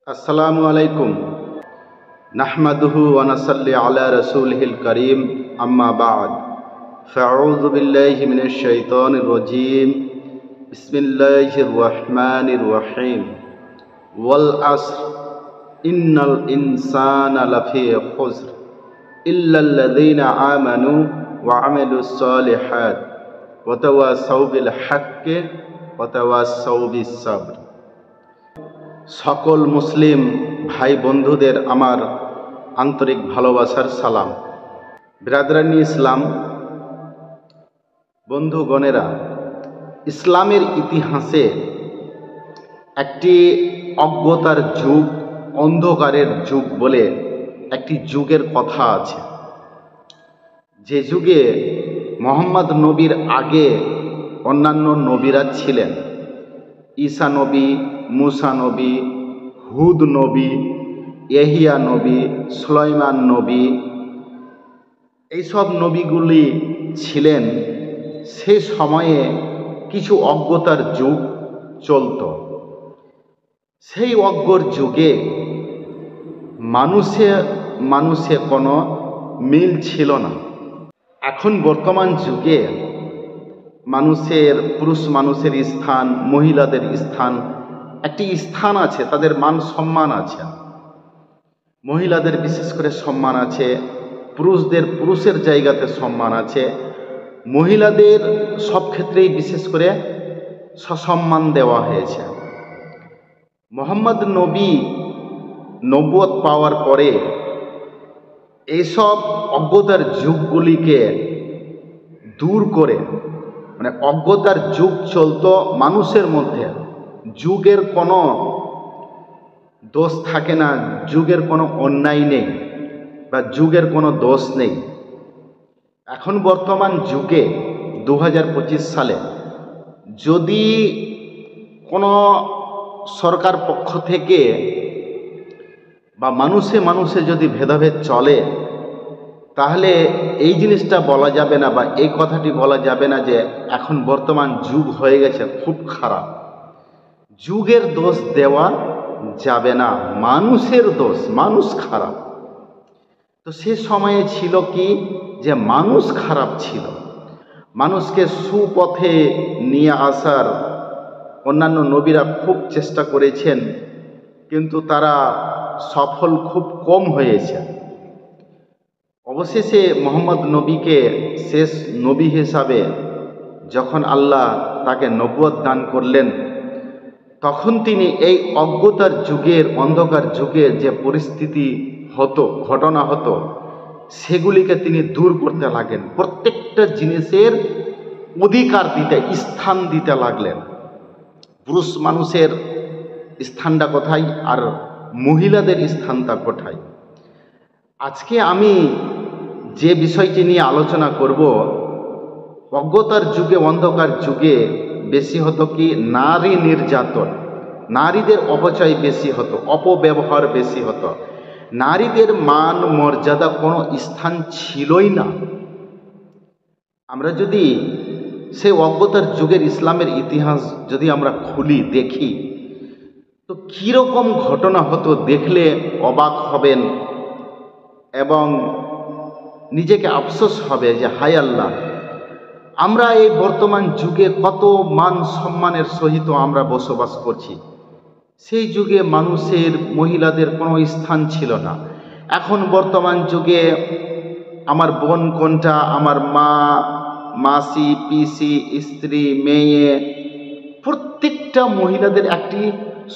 আসসালামু আলাইকুম। নাহমাদুহু ওয়া নাসাল্লি আলা রাসূলিহিল কারীম, আম্মা বা'দ। ফাআউযু বিল্লাহি মিনাশ শাইতানির রাজীম। বিসমিল্লাহির রহমানির রহিম। ওয়াল আসর ইন্নাল ইনসানা লাফি খুসর ইল্লাল্লাযীনা আমানু ওয়া আমিলুস সালিহাত ওয়া তাওয়াসাউ বিল হাক্কি ওয়া তাওয়াসাউ বিস সাবর। সকল মুসলিম ভাই বন্ধুদের আমার আন্তরিক ভালোবাসার সালাম। বিরাদরানি ইসলাম, বন্ধুগণেরা, ইসলামের ইতিহাসে একটি অজ্ঞতার যুগ, অন্ধকারের যুগ বলে একটি যুগের কথা আছে। যে যুগে মুহাম্মদ নবীর আগে অন্যান্য নবীরা ছিলেন। ঈসা নবী, মুসা নবী, হুদ নবী, ইয়াহিয়া নবী, সুলাইমান নবী, এইসব নবীগুলি ছিলেন। সেই সময়ে কিছু অজ্ঞতার যুগ চলত। সেই অজ্ঞর যুগে মানুষে কোনো মিল ছিল না। এখন বর্তমান যুগে পুরুষ মানুষের স্থান, মহিলাদের স্থান, একটি স্থান আছে, তাদের মান সম্মান আছে। মহিলাদের বিশেষ করে সম্মান আছে, পুরুষের জায়গাতে সম্মান আছে। মহিলাদের সব ক্ষেত্রেই বিশেষ করে সসম্মান দেওয়া হয়েছে। মুহাম্মদ নবী নবুয়ত পাওয়ার পরে এইসব অজ্ঞতার যুগগুলিকে দূর করে, অজ্ঞতার যুগ চলত মানুষের মধ্যে। যুগের কোনো দোষ থাকে না, যুগের কোনো অন্যায় নেই বা যুগের কোনো দোষ নেই। এখন বর্তমান যুগে 2025 সালে যদি কোনো সরকার পক্ষ থেকে বা মানুষে যদি ভেদাভেদ চলে, তাহলে এই জিনিসটা বলা যাবে না বা এই কথাটি বলা যাবে না যে এখন বর্তমান যুগ হয়ে গেছে খুব খারাপ। যুগের দোষ দেওয়া যাবে না, মানুষের দোষ, মানুষ খারাপ। তো সে সময়ে ছিল কি, যে মানুষ খারাপ ছিল। মানুষকে সুপথে নিয়ে আসার অন্যান্য নবীরা খুব চেষ্টা করেছেন, কিন্তু তারা সফল খুব কম হয়েছে। অবশেষে মুহাম্মদ নবীকে শেষ নবী হিসাবে যখন আল্লাহ তাকে নবুয়ত দান করলেন, তখন তিনি এই অজ্ঞতার যুগের, অন্ধকার যুগের যে পরিস্থিতি হতো, ঘটনা হতো, সেগুলিকে তিনি দূর করতে লাগলেন। প্রত্যেকটা জিনিসের অধিকার দিতে, স্থান দিতে লাগলেন। পুরুষ মানুষের স্থানটা কোথায় আর মহিলাদের স্থানটা কোথায়। আজকে আমি যে বিষয়টি নিয়ে আলোচনা করব, অজ্ঞতার যুগে, অন্ধকার যুগে বেশি হতো কি, নারী নির্যাতন, নারীদের অপচয় বেশি হতো, অপব্যবহার বেশি হতো। নারীদের মান মর্যাদা কোনো স্থান ছিলই না। আমরা যদি সেই অজ্ঞতার যুগের ইসলামের ইতিহাস যদি আমরা খুলি, দেখি, তো কীরকম ঘটনা হতো দেখলে অবাক হবেন এবং নিজেকে আফসোস হবে যে হায় আল্লাহ, আমরা এই বর্তমান যুগে কত মান সম্মানের সহিত আমরা বসবাস করছি। সেই যুগে মানুষের, মহিলাদের কোনো স্থান ছিল না। এখন বর্তমান যুগে আমার বোন কোনটা, আমার মা, মাসি, পিসি, স্ত্রী, মেয়ে, প্রত্যেকটা মহিলাদের একটি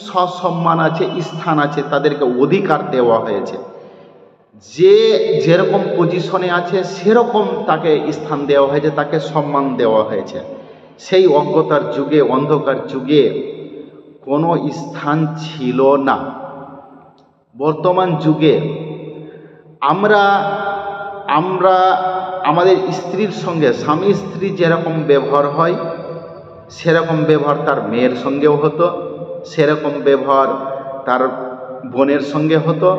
সসম্মান আছে, স্থান আছে, তাদেরকে অধিকার দেওয়া হয়েছে। যে যেরকম পজিশনে আছে সেরকম তাকে স্থান দেওয়া হয়েছে, তাকে সম্মান দেওয়া হয়েছে। সেই অজ্ঞতার যুগে, অন্ধকার যুগে কোনো স্থান ছিল না। বর্তমান যুগে আমরা আমাদের স্ত্রীর সঙ্গে, স্বামী স্ত্রী যেরকম ব্যবহার হয়, সেরকম ব্যবহার তার মেয়ের সঙ্গেও হতো, সেরকম ব্যবহার তার বোনের সঙ্গে হতো,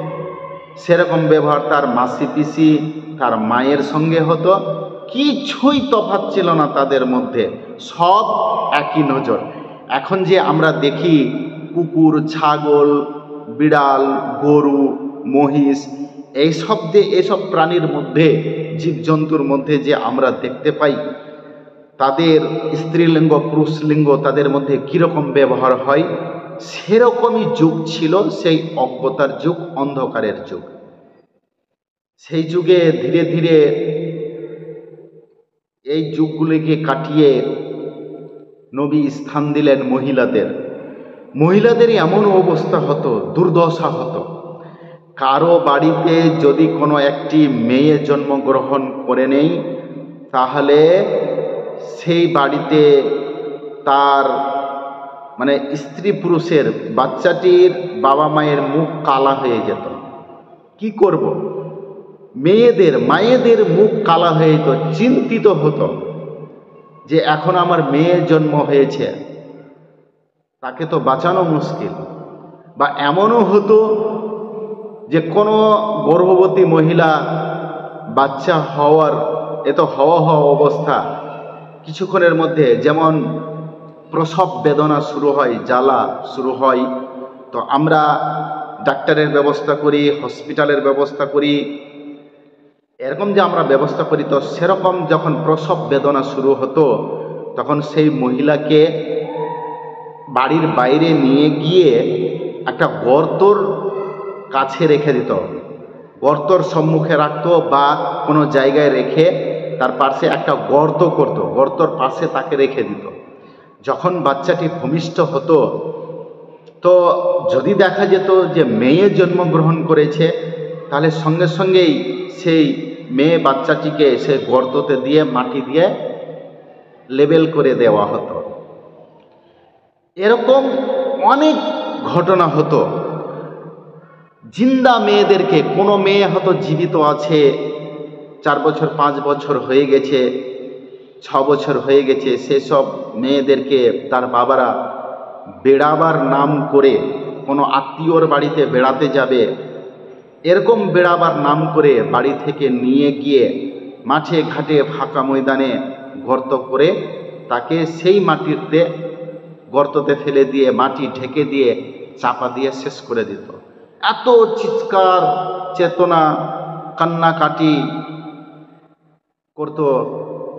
সেরকম ব্যবহার তার মাসি, পিসি, তার মায়ের সঙ্গে হতো। কিছুই তফাৎ ছিল না তাদের মধ্যে, সব একই নজর। এখন যে আমরা দেখি কুকুর, ছাগল, বিড়াল, গরু, মহিষ, এইসব প্রাণীর মধ্যে, জীবজন্তুর মধ্যে যে আমরা দেখতে পাই তাদের স্ত্রীলিঙ্গ পুরুষলিঙ্গ তাদের মধ্যে কীরকম ব্যবহার হয়, সেরকমই যুগ ছিল সেই অজ্ঞতার যুগ, অন্ধকারের যুগ। সেই যুগে ধীরে ধীরে এই যুগগুলিকে কাটিয়ে নবী স্থান দিলেন মহিলাদের এমন অবস্থা হতো, দুর্দশা হতো। কারো বাড়িতে যদি কোনো একটি মেয়ে জন্মগ্রহণ করে নেই, তাহলে সেই বাড়িতে তার মানে স্ত্রী পুরুষের, বাচ্চাটির বাবা মায়ের মুখ কালা হয়ে যেত। কি করব? মায়েদের মুখ কালা হয়ে যেত, চিন্তিত হতো যে এখন আমার মেয়ের জন্ম হয়েছে, তাকে তো বাঁচানো মুশকিল। বা এমনও হতো যে কোনো গর্ভবতী মহিলা বাচ্চা হওয়ার হওয়া অবস্থা, কিছুক্ষণের মধ্যে যেমন প্রসব বেদনা শুরু হয়, জ্বালা শুরু হয়, তো আমরা ডাক্তারের ব্যবস্থা করি, হসপিটালের ব্যবস্থা করি, এরকম যে আমরা ব্যবস্থা করি, তো সেরকম যখন প্রসব বেদনা শুরু হতো তখন সেই মহিলাকে বাড়ির বাইরে নিয়ে গিয়ে একটা গর্তর কাছে রেখে দিত, গর্তর সম্মুখে রাখতো বা কোনো জায়গায় রেখে তার পাশে একটা গর্ত করত, গর্তর পাশে তাকে রেখে দিত। যখন বাচ্চাটি ভূমিষ্ঠ হতো, তো যদি দেখা যেত যে মেয়ে জন্মগ্রহণ করেছে, তাহলে সঙ্গে সঙ্গেই সেই মেয়ে বাচ্চাটিকে সেই গর্ততে দিয়ে মাটি দিয়ে লেবেল করে দেওয়া হতো। এরকম অনেক ঘটনা হতো। জিন্দা মেয়েদেরকে, কোনো মেয়ে হয়তো জীবিত আছে, 4 বছর 5 বছর হয়ে গেছে, 6 বছর হয়ে গেছে, সেসব মেয়েদেরকে তার বাবারা বেড়াবার নাম করে, কোনো আত্মীয়র বাড়িতে বেড়াতে যাবে, এরকম বেড়াবার নাম করে বাড়ি থেকে নিয়ে গিয়ে মাঠে ঘাটে ফাঁকা ময়দানে গর্ত করে তাকে সেই মাটিতে গর্ততে ফেলে দিয়ে মাটি ঢেকে দিয়ে চাপা দিয়ে শেষ করে দিত। এত চিৎকার চেতনা, কান্নাকাটি করত,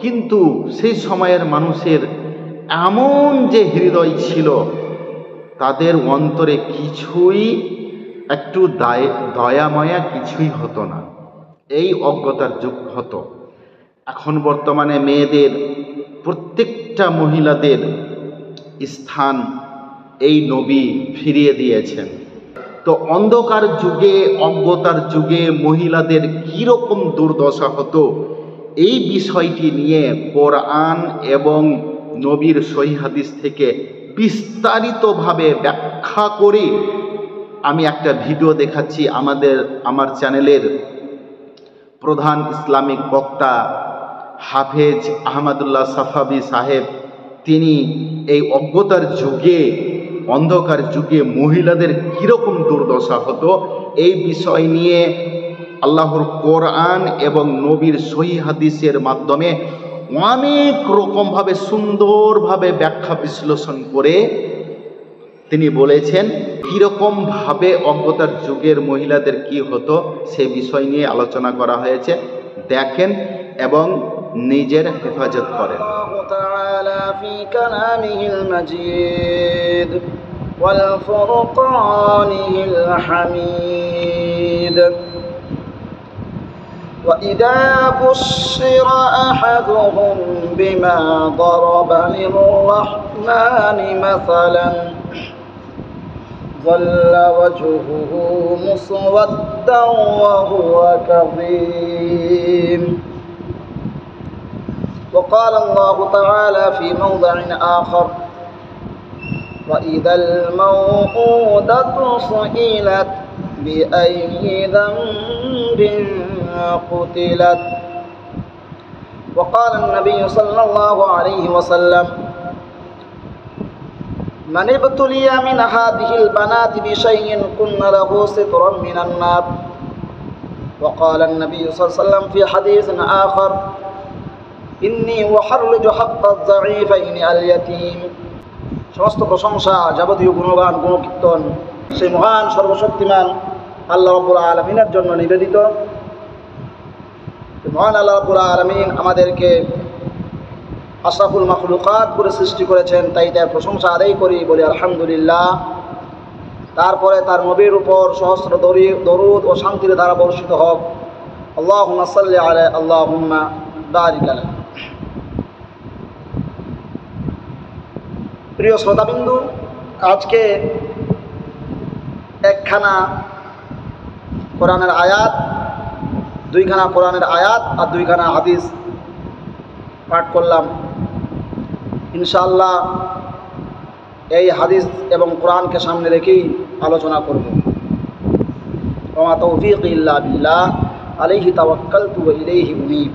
কিন্তু সেই সময়ের মানুষের এমন যে হৃদয় ছিল, তাদের অন্তরে কিছুই একটু দয়া মায়া কিছুই হতো না। এই অজ্ঞতার যুগ হতো। এখন বর্তমানে মেয়েদের, প্রত্যেকটা মহিলাদের স্থান এই নবী ফিরিয়ে দিয়েছেন। তো অন্ধকার যুগে, অজ্ঞতার যুগে মহিলাদের কীরকম দুর্দশা হতো, এই বিষয়টি নিয়ে কোরআন এবং নবীর সহিহ হাদিস থেকে বিস্তারিতভাবে ব্যাখ্যা করে আমি একটা ভিডিও দেখাচ্ছি। আমার চ্যানেলের প্রধান ইসলামিক বক্তা হাফেজ আহমদুল্লাহ সাফাবি সাহেব, তিনি এই অজ্ঞতার যুগে, অন্ধকার যুগে মহিলাদের কীরকম দুর্দশা হতো, এই বিষয় নিয়ে আল্লাহর কোরআন এবং নবীর সহিহ হাদিসের মাধ্যমে অনেক রকমভাবে সুন্দরভাবে ব্যাখ্যা বিশ্লেষণ করে তিনি বলেছেন কীরকমভাবে অজ্ঞতার যুগের মহিলাদের কি হতো, সে বিষয় নিয়ে আলোচনা করা হয়েছে। দেখেন এবং নিজের হেফাজত করেন। وإذا بشر أحدهم بما ضرب للرحمن مثلا ظل وجهه مسودا وهو كظيم. وقال الله تعالى في موضع آخر وإذا الموءودة سئلت بأي ذنب قتلت. وقال النبي صلى الله عليه وسلم من ابتلي من هذه البنات بشيء كن له سترا من النار. وقال النبي صلى الله عليه وسلم في حديث آخر إني أحرج حق الضعيفين اليتيم. সমস্ত প্রশংসা, যাবতীয় গুণগান, গুণকীর্তন সেই মহান সর্বশক্তিমান আল্লাহ রাব্বুল আলামিনের জন্য নিবেদিত। মহান আল্লাহ রাব্বুল আলামিন আমাদেরকে আশরাফুল মাখলুকাত করে সৃষ্টি করেছেন, তাই তার প্রশংসা আদায় করি, বলি আলহামদুলিল্লাহ। তারপরে তার নবীর উপর সহস্র দরুদ ও শান্তির ধারা বর্ষিত হোক। আল্লাহুম্মা সাল্লি আলা আল্লাহুম্মা বারিক আলা। প্রিয় শ্রোতাবিন্দু, আজকে একখানা কোরআনের আয়াত, দুইখানা কোরআনের আয়াত আর দুইখানা হাদিস পাঠ করলাম। ইনশাআল্লাহ এই হাদিস এবং কোরআনকে সামনে রেখেই আলোচনা করব। ওয়া মা তাওফীকি ইল্লা বিল্লাহ আলাইহি তাওয়াক্কালতু ওয়া ইলাইহি উনীব।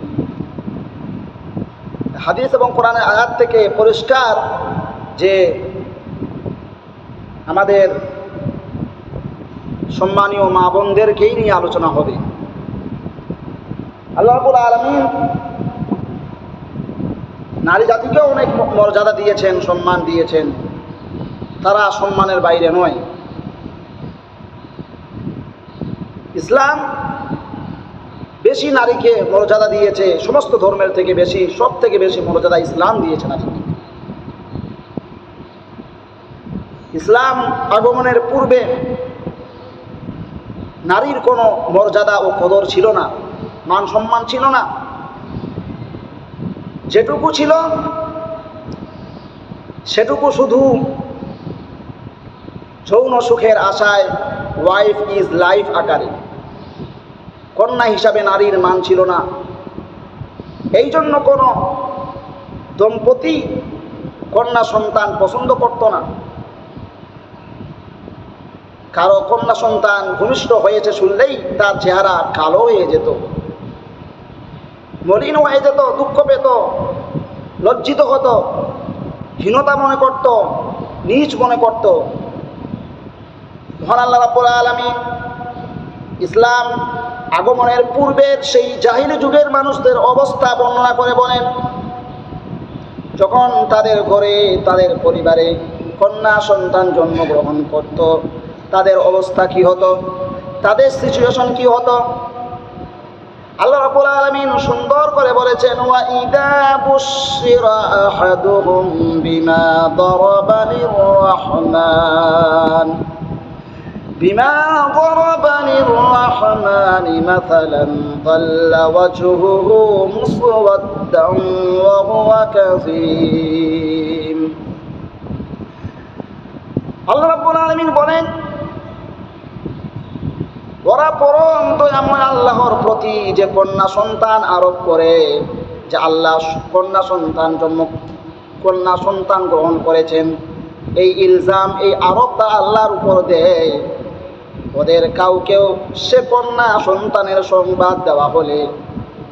হাদিস এবং কোরআনের আয়াত থেকে পরিষ্কার যে আমাদের সম্মানীয় মা বোনদেরকেই নিয়ে আলোচনা হবে। আল্লাহ রাব্বুল আলামিন নারী জাতিকেও অনেক মর্যাদা দিয়েছেন, সম্মান দিয়েছেন, তারা সম্মানের বাইরে নয়। ইসলাম বেশি নারীকে মর্যাদা দিয়েছে, সমস্ত ধর্মের থেকে বেশি, সব থেকে বেশি মর্যাদা ইসলাম দিয়েছে নারীকে। ইসলাম আগমনের পূর্বে নারীর কোনো মর্যাদা ও কদর ছিল না, মান সম্মান ছিল না। যেটুকু ছিল সেটুকু শুধু যৌন সুখের আশায়, ওয়াইফ ইজ লাইফ আকারে। কন্যা হিসাবে নারীর মান ছিল না। এই জন্য কোনো দম্পতি কন্যা সন্তান পছন্দ করত না। কারো কন্যা সন্তান ভূমিষ্ঠ হয়েছে শুনলেই তার চেহারা কালো হয়ে যেত, মলিন হয়ে যেত, দুঃখ পেত, লজ্জিত হতো, হীনতা মনে করত, নীচ মনে করত। মহান আল্লাহ রাব্বুল আলামিন ইসলাম আগমনের পূর্বের সেই জাহিলি যুগের মানুষদের অবস্থা বর্ণনা করে বলেন, যখন তাদের ঘরে, তাদের পরিবারে কন্যা সন্তান জন্মগ্রহণ করত, তাদের অবস্থা কি হতো, তাদের সিচুয়েশন কি হতো। আল্লাহ রাব্বুল আলামিন সুন্দর করে বলেছেন, ওয়া ইদা বুশিরা আহাদুহুম বিমা দারাবা লিররহমান মাসালান যাল্লা ওয়াজহুহু মুসওয়াদ্দান ওয়া হুয়া কাযীম। আল্লাহ রাব্বুল আলামিন বলেন, ওরা পরম দয়াময় আল্লাহর প্রতি যে কন্যা সন্তান আরোপ করে, যে আল্লাহ কন্যা সন্তান গ্রহণ করেছেন, এই ইলজাম, এই আরোপটা আল্লাহর উপর দেয়। ওদের কাউকেও সে কন্যা সন্তানের সংবাদ দেওয়া হলে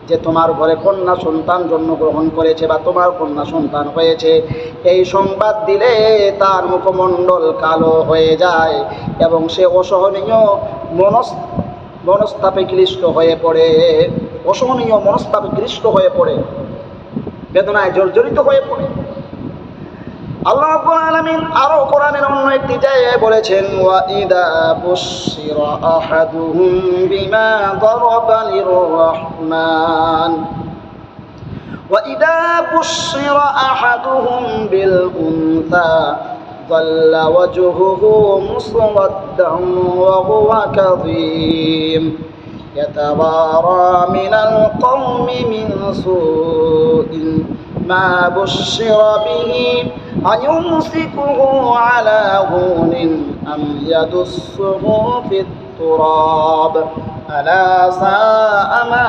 যে তোমার ঘরে কন্যা সন্তান জন্মগ্রহণ করেছে বা তোমার কন্যা সন্তান হয়েছে, এই সংবাদ দিলে তার মুখমণ্ডল কালো হয়ে যায় এবং সে অসহনীয় মনস্তাপে ক্লিষ্ট হয়ে পড়ে, অসহনীয় মনস্তাপে ক্লিষ্ট হয়ে পড়ে, বেদনায় জর্জরিত হয়ে পড়ে। আল্লাহ রাব্বুল আলামিন আরো কোরআনের অন্য একটি জায়গায় বলেছেন, ওয়া ইদা বুশিরা আহাদুহুম বিমা দারাবা লিররহমান ওয়া ইদা বুশিরা আহাদুহুম বিল উনসা যাল্লা ওয়াজহুহু মুসওয়াদ্দান ওয়া হুয়া কাযীম ইয়াতাওয়ারা মিনাল কওমি মিন সুইন মা বুশিরা বিহি আয়ুমসিকুহু আলা হুনিন আম ইয়াদুসসুহু ফিত তুরাব আলা সাআ মা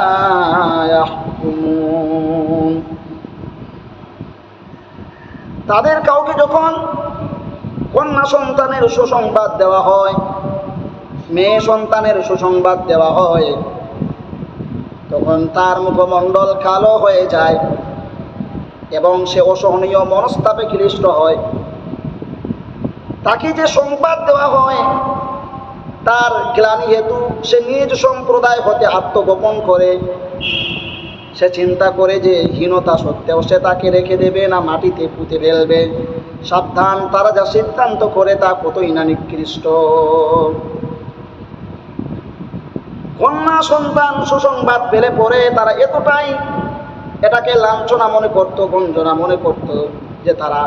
ইয়াহকুমুন। তাদের কাউকে যখন কন্যা সন্তানের সুসংবাদ দেওয়া হয়, মেয়ে সন্তানের সুসংবাদ দেওয়া হয়, তখন তার মুখমণ্ডল কালো হয়ে যায় এবং সে অসহনীয় মনস্তাপে ক্লিষ্ট হয়। তাকে যে সংবাদ দেওয়া হয় তার গ্লানি হেতু সে নিজ সম্প্রদায় হতে আত্মগোপন করে। সে চিন্তা করে যে হীনতা সত্ত্বেও সে তাকে রেখে দেবে না মাটিতে পুঁতে ফেলবে। সাবধান, তারা যা সিদ্ধান্ত করে তা কতই না নিকৃষ্ট। কন্যা সন্তান সুসংবাদ পেলে পরে তারা এতটাই এটাকে লাঞ্ছনা মনে করত, গঞ্জনা মনে করত যে তারা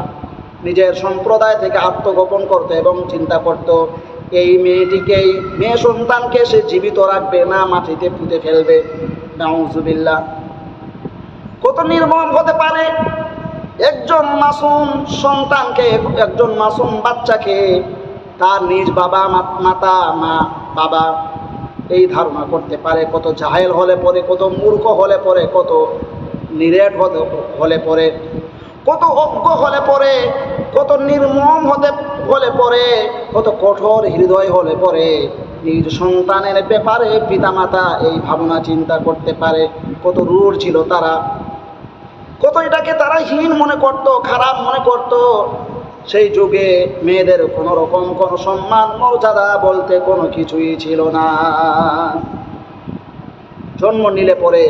নিজের সম্প্রদায় থেকে আত্মগোপন করত এবং চিন্তা করত এই মেয়েটিকেই, মেয়ে সন্তানকে সে জীবিত রাখবে না মাটিতে পুঁতে ফেলবে। নাউজুবিল্লাহ। কত নির্মম হতে পারে একজন মাসুম সন্তানকে, একজন মাসুম বাচ্চাকে তার নিজ বাবা মাতা মা বাবা এই ধারণা করতে পারে। কত জাহেল হলে পরে, কত মূর্খ হলে পরে, কত নিরেট হলে পরে, কত অজ্ঞ হলে পরে, কত নির্মম হলে পরে, কত কঠোর হৃদয় হলে পরে নিজ সন্তানের ব্যাপারে পিতামাতা এই ভাবনা চিন্তা করতে পারে। কত রূঢ় ছিল তারা, কত এটাকে তারা হীন মনে করত, খারাপ মনে করত। সেই যুগে মেয়েদের কোনো রকম কোনো সম্মান মর্যাদা বলতে কোনো কিছুই ছিল না। জন্ম নিলে পরে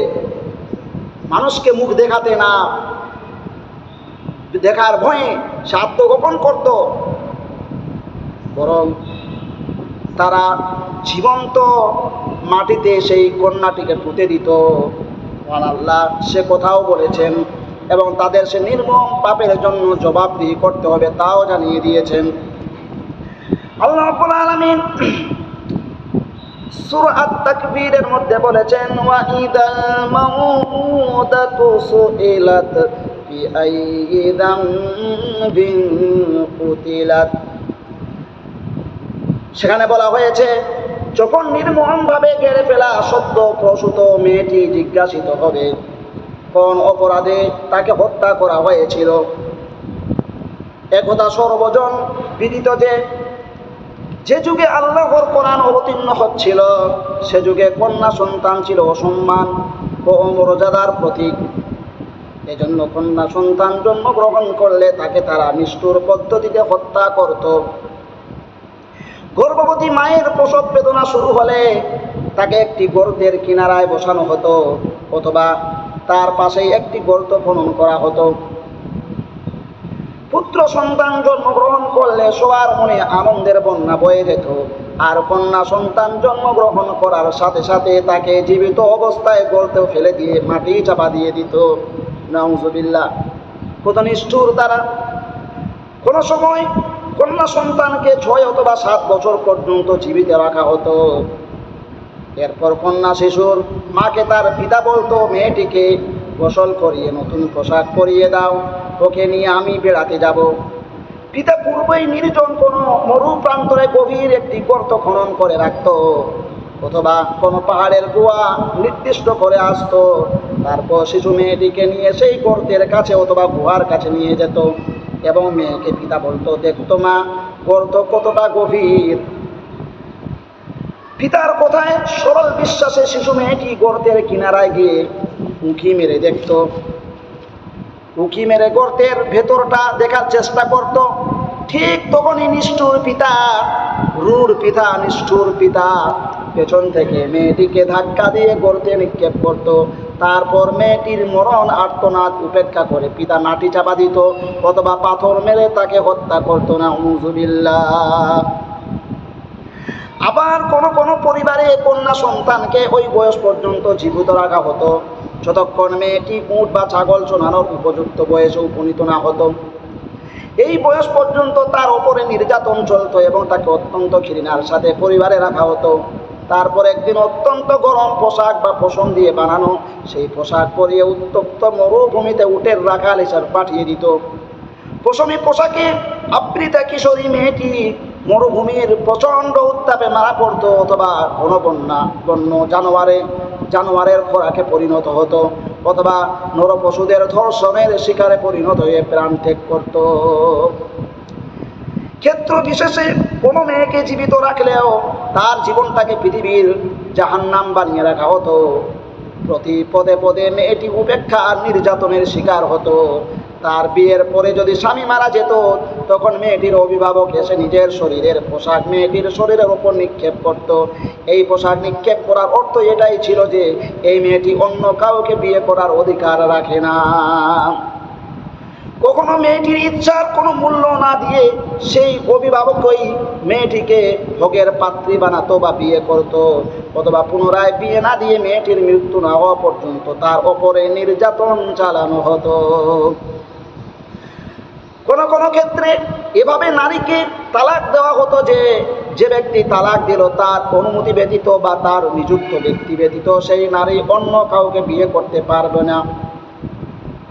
মানুষকে মুখ দেখাতে না, দেখার ভয়ে সে আত্মগোপন করত, বরং তারা জীবন্ত মাটিতে সেই কন্যাটিকে পুঁতে দিত। আল্লাহ সে কথাও বলেছেন এবং তাদের সে নির্মম পাপের জন্য জবাবদিহি করতে হবে তাও জানিয়ে দিয়েছেন। আল্লাহ রাব্বুল আলামিন সূরা আত-তাকবীরের মধ্যে বলেছেন, ওয়া ইদাল মাউউদাতু সুইলাত বিআইয়ি যামবিন কুতিলাত। সেখানে বলা হয়েছে যখন নির্মমভাবে গেড়ে ফেলা সদ্য প্রসূত মেয়েটি জিজ্ঞাসিত হবে কোন অপরাধে তাকে হত্যা করা হয়েছিল। একথা সর্বজন বিদিত যে যুগে আল্লাহর কোরআন অবতীর্ণ হচ্ছিল সে যুগে কন্যা সন্তান ছিল অসম্মান ও অমর্যাদার প্রতীক। এজন্য কন্যা সন্তান জন্মগ্রহণ করলে তাকে তারা নিষ্ঠুর পদ্ধতিতে হত্যা করত। গর্ভবতী মায়ের প্রসব বেদনা শুরু হলে তাকে একটি গর্তের কিনারায় বসানো হতো অথবা তার পাশেই একটি গর্ত খনন করা হতো। পুত্র সন্তান জন্মগ্রহণ করলে সবার মনে আনন্দের বন্যা বয়ে যেত, আর কন্যা সন্তান জন্মগ্রহণ করার সাথে সাথে তাকে জীবিত অবস্থায় গর্তে ফেলে দিয়ে মাটি চাপা দিয়ে দিত। নাউজুবিল্লাহ। কত নিষ্ঠুর তারা। কোনো সময় কন্যা সন্তানকে 6 অথবা 7 বছর পর্যন্ত জীবিত রাখা হতো। এরপর কন্যা শিশুর মাকে তার পিতা বলতো, মেয়েটিকে গোসল করিয়ে নতুন পোশাক পরিয়ে দাও, ওকে নিয়ে আমি বেড়াতে যাব। পিতা পূর্বেই নির্জন কোনো মরু প্রান্তরে গভীর একটি গর্ত খনন করে রাখত অথবা কোনো পাহাড়ের গুহা নির্দিষ্ট করে আসতো। তারপর শিশু মেয়েটিকে নিয়ে সেই গর্তের কাছে অথবা গুহার কাছে নিয়ে যেত এবং মেয়েকে পিতা বলতো, দেখতো মা গর্ত কতটা গভীর। পিতার কথায় সরল বিশ্বাসে শিশু মেয়েটি গর্তের কিনারায় গিয়ে উঁকি মেরে দেখত। উঁকি মেরে গর্তের ভেতরটা দেখার চেষ্টা করত। ঠিক তখনই নিষ্ঠুর পিতা, রূঢ় পিতা, নিষ্ঠুর পিতা পেছন থেকে মেয়েটিকে ধাক্কা দিয়ে গর্তে নিক্ষেপ করত। তারপর মেয়েটির মরণ আর্তনাদ উপেক্ষা করে পিতা মাটি চাপা দিত অথবা পাথর মেরে তাকে হত্যা করত। নাউজুবিল্লাহ। আবার কোনো পরিবারে কন্যা সন্তানকে ওই বয়স পর্যন্ত জীবিত রাখা হতো যতক্ষণ মেয়েটি উট বা ছাগল চড়ানোর উপযুক্ত বয়সে উপনীত না হতো। এই বয়স পর্যন্ত তার ওপরে নির্যাতন চলত এবং তাকে অত্যন্ত ঘৃণার সাথে পরিবারে রাখা হতো। তারপর একদিন অত্যন্ত গরম পোশাক বা পশম দিয়ে বানানো সেই পোশাক পরিয়ে উত্তপ্ত মরুভূমিতে উটের রাখাল হিসাবে পাঠিয়ে দিত। পশমি পোশাকে আবৃতা কিশোরী মেয়েটি মরুভূমির প্রচণ্ড উত্তাপে মারা পড়তো অথবা ঘন বন্য জানোয়ারের খোরাকে পরিণত হতো অথবা নরপশুদের ধর্ষণের শিকারে পরিণত হয়ে প্রাণ ত্যাগ করত। ক্ষেত্র বিশেষে কোনো মেয়েকে জীবিত রাখলেও তার জীবনটাকে পৃথিবীর জাহান্নাম বানিয়ে রাখা হতো। প্রতি পদে পদে মেয়েটি উপেক্ষা আর নির্যাতনের শিকার হতো। তার বিয়ের পরে যদি স্বামী মারা যেত তখন মেয়েটির অভিভাবক এসে নিজের শরীরের পোশাক মেয়েটির শরীরের ওপর নিক্ষেপ করত। এই পোশাক নিক্ষেপ করার অর্থ এটাই ছিল যে এই মেয়েটি অন্য কাউকে বিয়ে করার অধিকার রাখে না। কখনো মেয়েটির ইচ্ছার কোনো মূল্য নাই। না দিয়ে সেই অভিভাবকই মেয়েটিকে ভোগের পাত্রী বানাতো বা বিয়ে করত, অথবা পুনরায় বিয়ে না দিয়ে মেয়েটির মৃত্যু না হওয়া পর্যন্ত তার ওপরে নির্যাতন চালানো হতো। কোন কোন ক্ষেত্রে এভাবে নারীকে তালাক দেওয়া হতো যে যে ব্যক্তি তালাক দিল তার অনুমতি ব্যতীত বা তার নিযুক্ত ব্যক্তি ব্যতীত সেই নারী অন্য কাউকে বিয়ে করতে পারবে না।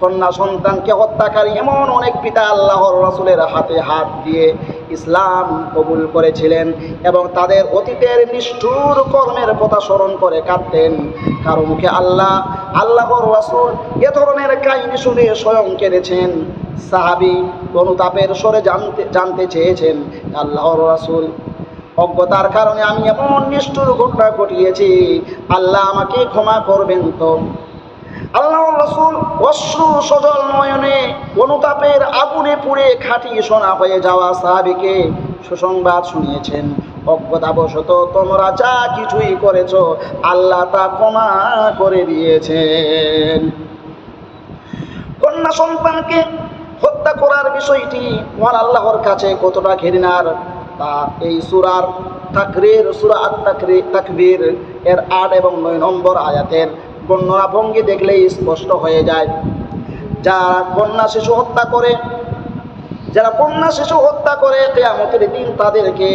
কন্যা সন্তানকে হত্যাকারী এমন অনেক পিতা আল্লাহর রাসূলের হাতে হাত দিয়ে ইসলাম কবুল করেছিলেন এবং তাদের অতীতের নিষ্ঠুর কর্মের কথা স্মরণ করে কাঁদতেন। কারো মুখে আল্লাহর রাসূল এ ধরনের কাহিনী শুনে স্বয়ং কেঁদেছেন। সাহাবী অনুতাপের স্বরে জানতে চেয়েছেন, আল্লাহর রাসূল, অজ্ঞতার কারণে আমি এমন নিষ্ঠুর ঘটনা ঘটিয়েছি, আল্লাহ আমাকে ক্ষমা করবেন তো? আল্লাহর রাসূল অশ্রু সজল নয়নে অনুতাপের আগুনে পুড়ে খাঁটি সোনা হয়ে যাওয়া সাহাবীকে সুসংবাদ শুনিয়েছেন, অজ্ঞতাবশত তোমরা যা কিছুই করেছ আল্লাহ তা ক্ষমা করে দিয়েছেন। কন্যা সন্তানকে হত্যা করার বিষয়টি মহান আল্লাহর কাছে কতটা ঘৃণার তা এই সূরার তাকরীর, সূরা তাকবীর এর 8 এবং 9 নম্বর আয়াতের বর্ণনা ভঙ্গি দেখলেই স্পষ্ট হয়ে যায়। যারা কন্যা শিশু হত্যা করে কিয়ামতের দিন তাদেরকে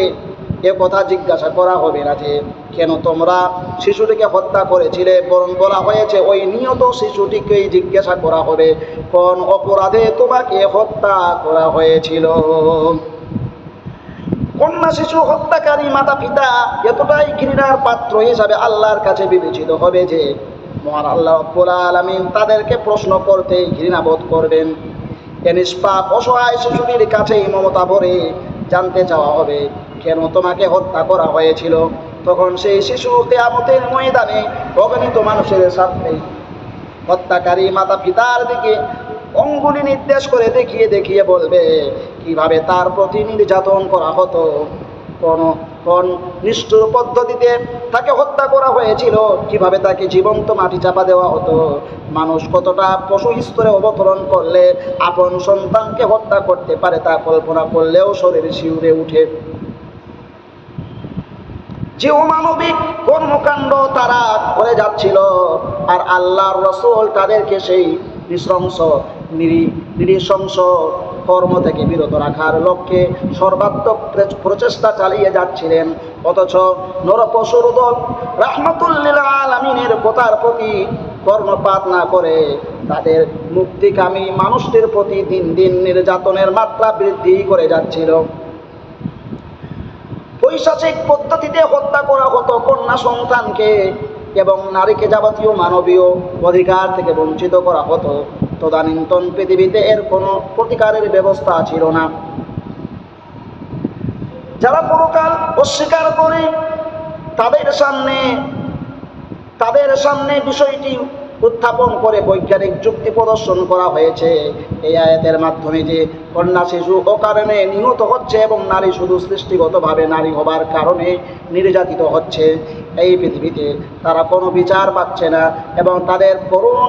এ কথা জিজ্ঞাসা করা হবে না যে কেন তোমরা শিশুটিকে হত্যা করেছিলে, বরং বলা হয়েছে ওই নিহত শিশুটিকেই জিজ্ঞাসা করা হবে কোন অপরাধে তোমাকে হত্যা করা হয়েছিল। কন্যা শিশু হত্যাকারী মাতা পিতা এতটাই ঘৃণার পাত্র হিসাবে আল্লাহর কাছে বিবেচিত হবে যে মহান আল্লাহ রাব্বুল আলামিন তাদেরকে প্রশ্ন করতেই ঘৃণাবোধ করবেন। এ নিষ্পাপ অসহায় শিশুটির কাছেই মমতা ভরে জানতে চাওয়া হবে কেন তোমাকে হত্যা করা হয়েছিল। তখন সেই শিশু কিয়ামতের ময়দানে অগণিত মানুষের সামনে হত্যাকারী মাতা পিতার দিকে অঙ্গুলি নির্দেশ করে দেখিয়ে বলবে কিভাবে তার প্রতি নির্যাতন করা হতো, কোন নিষ্ঠুর পদ্ধতিতে তাকে হত্যা করা হয়েছিল, কিভাবে তাকে জীবন্ত মাটি চাপা দেওয়া হতো। মানুষ কতটা পশু স্তরে অবতরণ করলে আপন সন্তানকে হত্যা করতে পারে তা কল্পনা করলেও শরীর শিউরে উঠে। যে অমানবিক কর্মকাণ্ড তারা করে যাচ্ছিল, আর আল্লাহর রাসূল তাদেরকে সেই নৃশংস কর্ম থেকে বিরত রাখার লক্ষ্যে সর্বাত্মক প্রচেষ্টা চালিয়ে যাচ্ছিলেন। অথচ নরপশুর দল রাহমাতুল লিল আলামিনের কথার প্রতি কর্ণপাত না করে তাদের মুক্তিকামী মানুষদের প্রতি দিন দিন নির্যাতনের মাত্রা বৃদ্ধি করে যাচ্ছিল। পৈশাচিক পদ্ধতিতে হত্যা করা হতো কন্যা সন্তানকে এবং নারীকে যাবতীয় মানবীয় অধিকার থেকে বঞ্চিত করা হতো। তদানীন্তন পৃথিবীতে এর কোনো প্রতিকারের ব্যবস্থা ছিল না। যারা পরকাল অস্বীকার করে তাদের সামনে বিষয়টি উত্থাপন করে বৈজ্ঞানিক যুক্তি প্রদর্শন করা হয়েছে এই আয়াতের মাধ্যমে যে কন্যা শিশু অকারণে নিহত হচ্ছে এবং নারী শুধু সৃষ্টিগতভাবে নারী হবার কারণে নির্যাতিত হচ্ছে। এই পৃথিবীতে তারা কোনো বিচার পাচ্ছে না এবং তাদের করুণ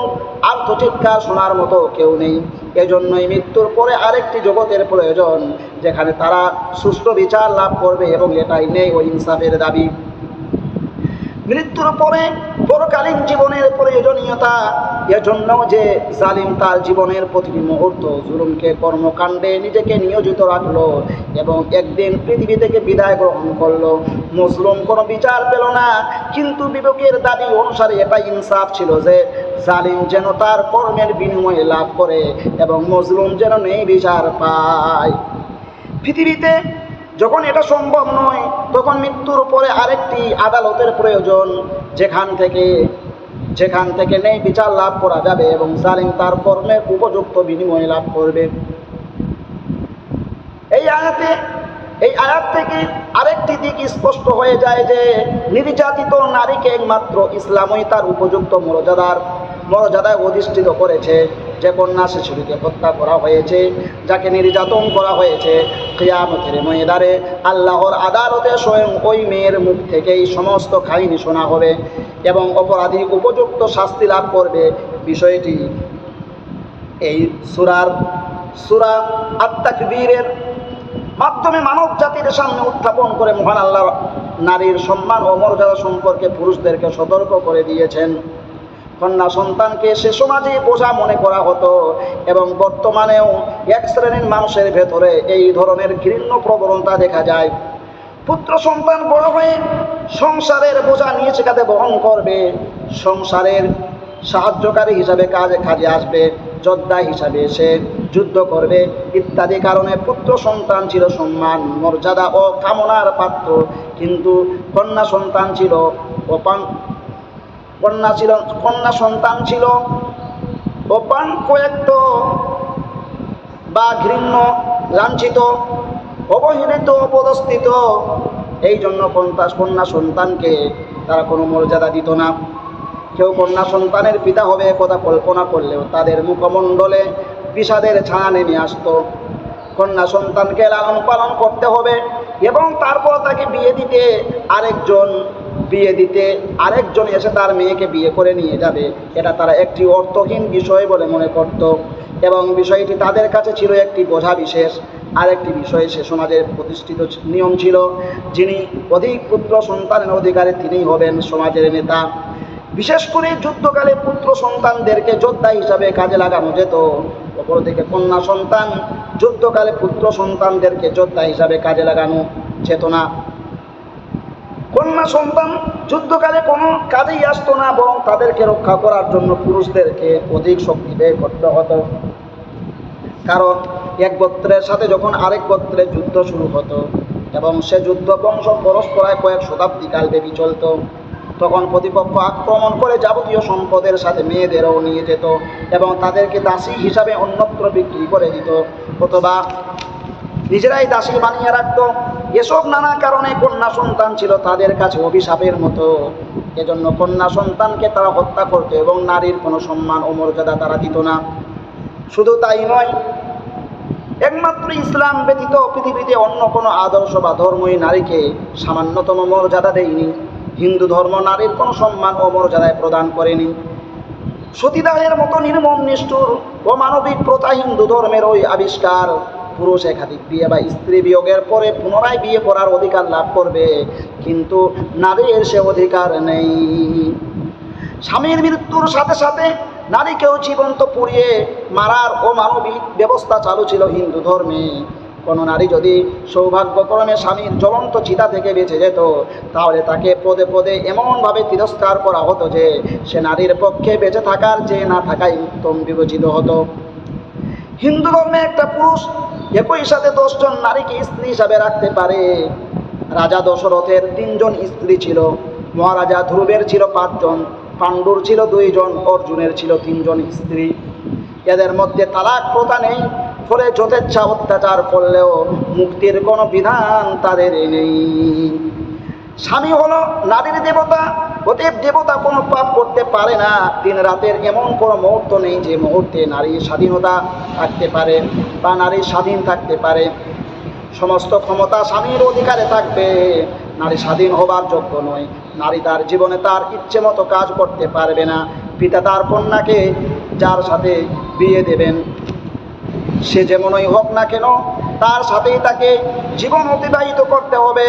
আর্তচিৎকার শোনার মতো কেউ নেই। এজন্যই মৃত্যুর পরে আরেকটি জগতের প্রয়োজন যেখানে তারা সুষ্ঠু বিচার লাভ করবে এবং এটাই নেই ও ইনসাফের দাবি। মৃত্যুর পরে পরকালীন জীবনের প্রয়োজনীয়তা এজন্য যে জালিম তার জীবনের প্রতিটি মুহূর্ত জুলুমকে কর্মকাণ্ডে নিজেকে নিয়োজিত রাখলো এবং একদিন পৃথিবী থেকে বিদায় গ্রহণ করলো। মজলুম কোনো বিচার পেল না, কিন্তু বিবেকের দাবি অনুসারে এটা ইনসাফ ছিল যে জালিম যেন তার কর্মের বিনিময়ে লাভ করে এবং মজলুম যেন নেই বিচার পায়। পৃথিবীতে যখন এটা সম্ভব নয় তখন মৃত্যুর পরে আরেকটি আদালতের প্রয়োজন যেখান থেকে নেই বিচার লাভ করা যাবে এবং জালিম তার কর্মের উপযুক্ত বিনিময় লাভ করবে। এই আয়াত থেকে আরেকটি দিক স্পষ্ট হয়ে যায় যে নির্যাতিত নারীকে একমাত্র ইসলামই তার উপযুক্ত মর্যাদায় অধিষ্ঠিত করেছে। যে কন্যা শিশুটিকে হত্যা করা হয়েছে, যাকে নির্যাতন করা হয়েছে, কিয়ামতের ময়দানে আল্লাহর আদালতে স্বয়ং ওই মেয়ের মুখ থেকেই সমস্ত কাহিনী শোনা হবে এবং অপরাধী উপযুক্ত শাস্তি লাভ করবে। বিষয়টি এই সূরা আত-তাকবীরের মাধ্যমে মানব জাতির সামনে উত্থাপন করে মহান আল্লাহ নারীর সম্মান ও মর্যাদা সম্পর্কে পুরুষদেরকে সতর্ক করে দিয়েছেন। কন্যা সন্তানকে সে সমাজে বোঝা মনে করা হতো এবং বর্তমানেও এক শ্রেণীর মানুষের ভেতরে এই ধরনের ঘৃণ্য প্রবণতা দেখা যায়। পুত্র সন্তান বড় হয়ে সংসারের বোঝা নিজ কাঁধে বহন করবে, সংসারের সাহায্যকারী হিসাবে কাজে আসবে, যোদ্ধা হিসাবে সে যুদ্ধ করবে ইত্যাদি কারণে পুত্র সন্তান ছিল সম্মান, মর্যাদা ও কামনার পাত্র। কিন্তু কন্যা সন্তান ছিল অপাঙ্কয়িত বা ঘৃণ্য, লাঞ্ছিত, অবহেলিত, অপদস্থিত। এই জন্য কন্যা সন্তানকে তারা কোনো মর্যাদা দিত না। কেউ কন্যা সন্তানের পিতা হবে কথা কল্পনা করলেও তাদের মুখমণ্ডলে বিষাদের ছায়া নেমে আসতো। কন্যা সন্তানকে লালন পালন করতে হবে এবং তারপর তাকে বিয়ে দিতে আরেকজন এসে তার মেয়েকে বিয়ে করে নিয়ে যাবে, এটা তারা একটি অর্থহীন বিষয় বলে মনে করত এবং বিষয়টি তাদের কাছে ছিল একটি বোঝা বিশেষ। আরেকটি বিষয় সে সমাজের প্রতিষ্ঠিত নিয়ম ছিল, যিনি অধিক পুত্র সন্তানের অধিকারী তিনিই হবেন সমাজের নেতা। বিশেষ করে যুদ্ধকালে পুত্র সন্তানদেরকে যোদ্ধা হিসাবে কাজে লাগানো যেত। অপরদিকে কন্যা সন্তান যুদ্ধকালে পুত্র সন্তানদেরকে যোদ্ধা হিসাবে কাজে লাগানো যেত না। কন্যা সন্তান যুদ্ধকালে কোনো কাজেই আসতো না, বরং তাদেরকে রক্ষা করার জন্য পুরুষদেরকে অধিক শক্তি ব্যয় করতে হতো। কারণ এক গোত্রের সাথে যখন আরেক গোত্রের যুদ্ধ শুরু হতো এবং সে যুদ্ধ বংশ পরস্পরায় কয়েক শতাব্দী কাল ব্যাপী চলত, তখন প্রতিপক্ষ আক্রমণ করে যাবতীয় সম্পদের সাথে মেয়েদেরও নিয়ে যেত এবং তাদেরকে দাসী হিসাবে অন্যত্র বিক্রি করে দিত অথবা নিজেরাই দাসী বানিয়ে রাখত। এসব নানা কারণে কন্যা সন্তান ছিল তাদের কাছে অভিশাপের মতো। এজন্য কন্যা সন্তানকে তারা হত্যা করত এবং নারীর কোনো সম্মান ও মর্যাদা তারা দিত না। শুধু তাই নয়, একমাত্র ইসলাম ব্যতীত পৃথিবীতে অন্য কোনো আদর্শ বা ধর্মই নারীকে সামান্যতম মর্যাদা দেয়নি। হিন্দু ধর্ম নারীর কোনো সম্মান ও মর্যাদায় প্রদান করেনি। সতীদাহের মতো নির্মম, নিষ্ঠুর ও মানবিক প্রথা হিন্দু ধর্মের ওই আবিষ্কার। পুরুষ একাধিক বিয়ে বা স্ত্রী বিয়োগের পরে পুনরায় বিয়ে করার অধিকার লাভ করবে, কিন্তু নারীর সে অধিকার নেই। স্বামীর মৃত্যুর সাথে সাথে নারীকেও জীবন্ত পুড়িয়ে মারার অমানবিক ব্যবস্থা চালু ছিল হিন্দু ধর্মে। কোনো নারী যদি সৌভাগ্যক্রমে স্বামীর জ্বলন্ত চিতা থেকে বেঁচে যেত, তাহলে তাকে পদে পদে এমনভাবে তিরস্কার করা হতো যে সে নারীর পক্ষে বেঁচে থাকার চেয়ে না থাকাই উত্তম বিবেচিত হতো। হিন্দু ধর্মে একটা পুরুষ একই সাথে 10 জন নারীকে স্ত্রী হিসাবে রাখতে পারে। রাজা দশরথের 3 জন স্ত্রী ছিল, মহারাজা ধ্রুবের ছিল 5 জন, পাণ্ডুর ছিল 2 জন, অর্জুনের ছিল 3 জন স্ত্রী। এদের মধ্যে তালাক প্রথা নেই, ফলে যথেচ্ছা অত্যাচার করলেও মুক্তির কোনো বিধান তাদের নেই। স্বামী হলো নারীর দেবতা, অতএব দেবতা কোনো পাপ করতে পারে না। 3 রাতের এমন কোনো মুহূর্ত নেই যে মুহূর্তে নারীর স্বাধীনতা থাকতে পারে বা নারী স্বাধীন থাকতে পারে। সমস্ত ক্ষমতা স্বামীর অধিকারে থাকবে। নারী স্বাধীন হবার যোগ্য নয়। নারী তার জীবনে তার ইচ্ছে মতো কাজ করতে পারবে না। পিতা তার কন্যাকে যার সাথে বিয়ে দেবেন, সে যেমনই হোক না কেন, তার সাথেই তাকে জীবন অতিবাহিত করতে হবে।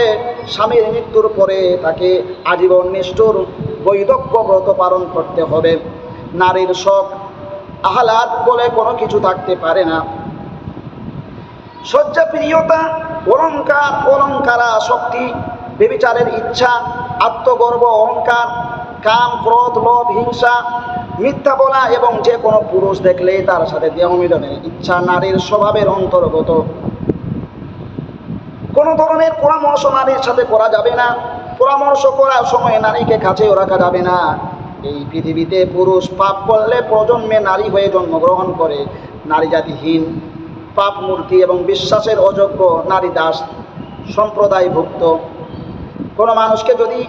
স্বামীর মৃত্যুর পরে তাকে আজীবন নিষ্ঠুর বৈধব্য ব্রত পালন করতে হবে। নারীর শখ আহ্লাদ বলে কোনো কিছু থাকতে পারে না। শয্যা প্রিয়তা, অলঙ্কারা শক্তি, ব্যভিচারের ইচ্ছা, আত্মগর্ব, অহংকার, কাম, ক্রোধ, লোভ, হিংসা, মিথ্যা বলা এবং যে কোনো পুরুষ দেখলেই তার সাথে দেহ মিলনের ইচ্ছা নারীর স্বভাবের অন্তর্গত। কোনো ধরনের পরামর্শ নারীর সাথে করা যাবে না। পরামর্শ করার সময় নারীকে কাছেও রাখা যাবে না। এই পৃথিবীতে পুরুষ পাপ করলে প্রজন্মে নারী হয়ে জন্মগ্রহণ করে। নারী জাতিহীন, পাপ মূর্তি এবং বিশ্বাসের অযোগ্য, নারী দাস সম্প্রদায়ভুক্ত। কোনো মানুষকে যদি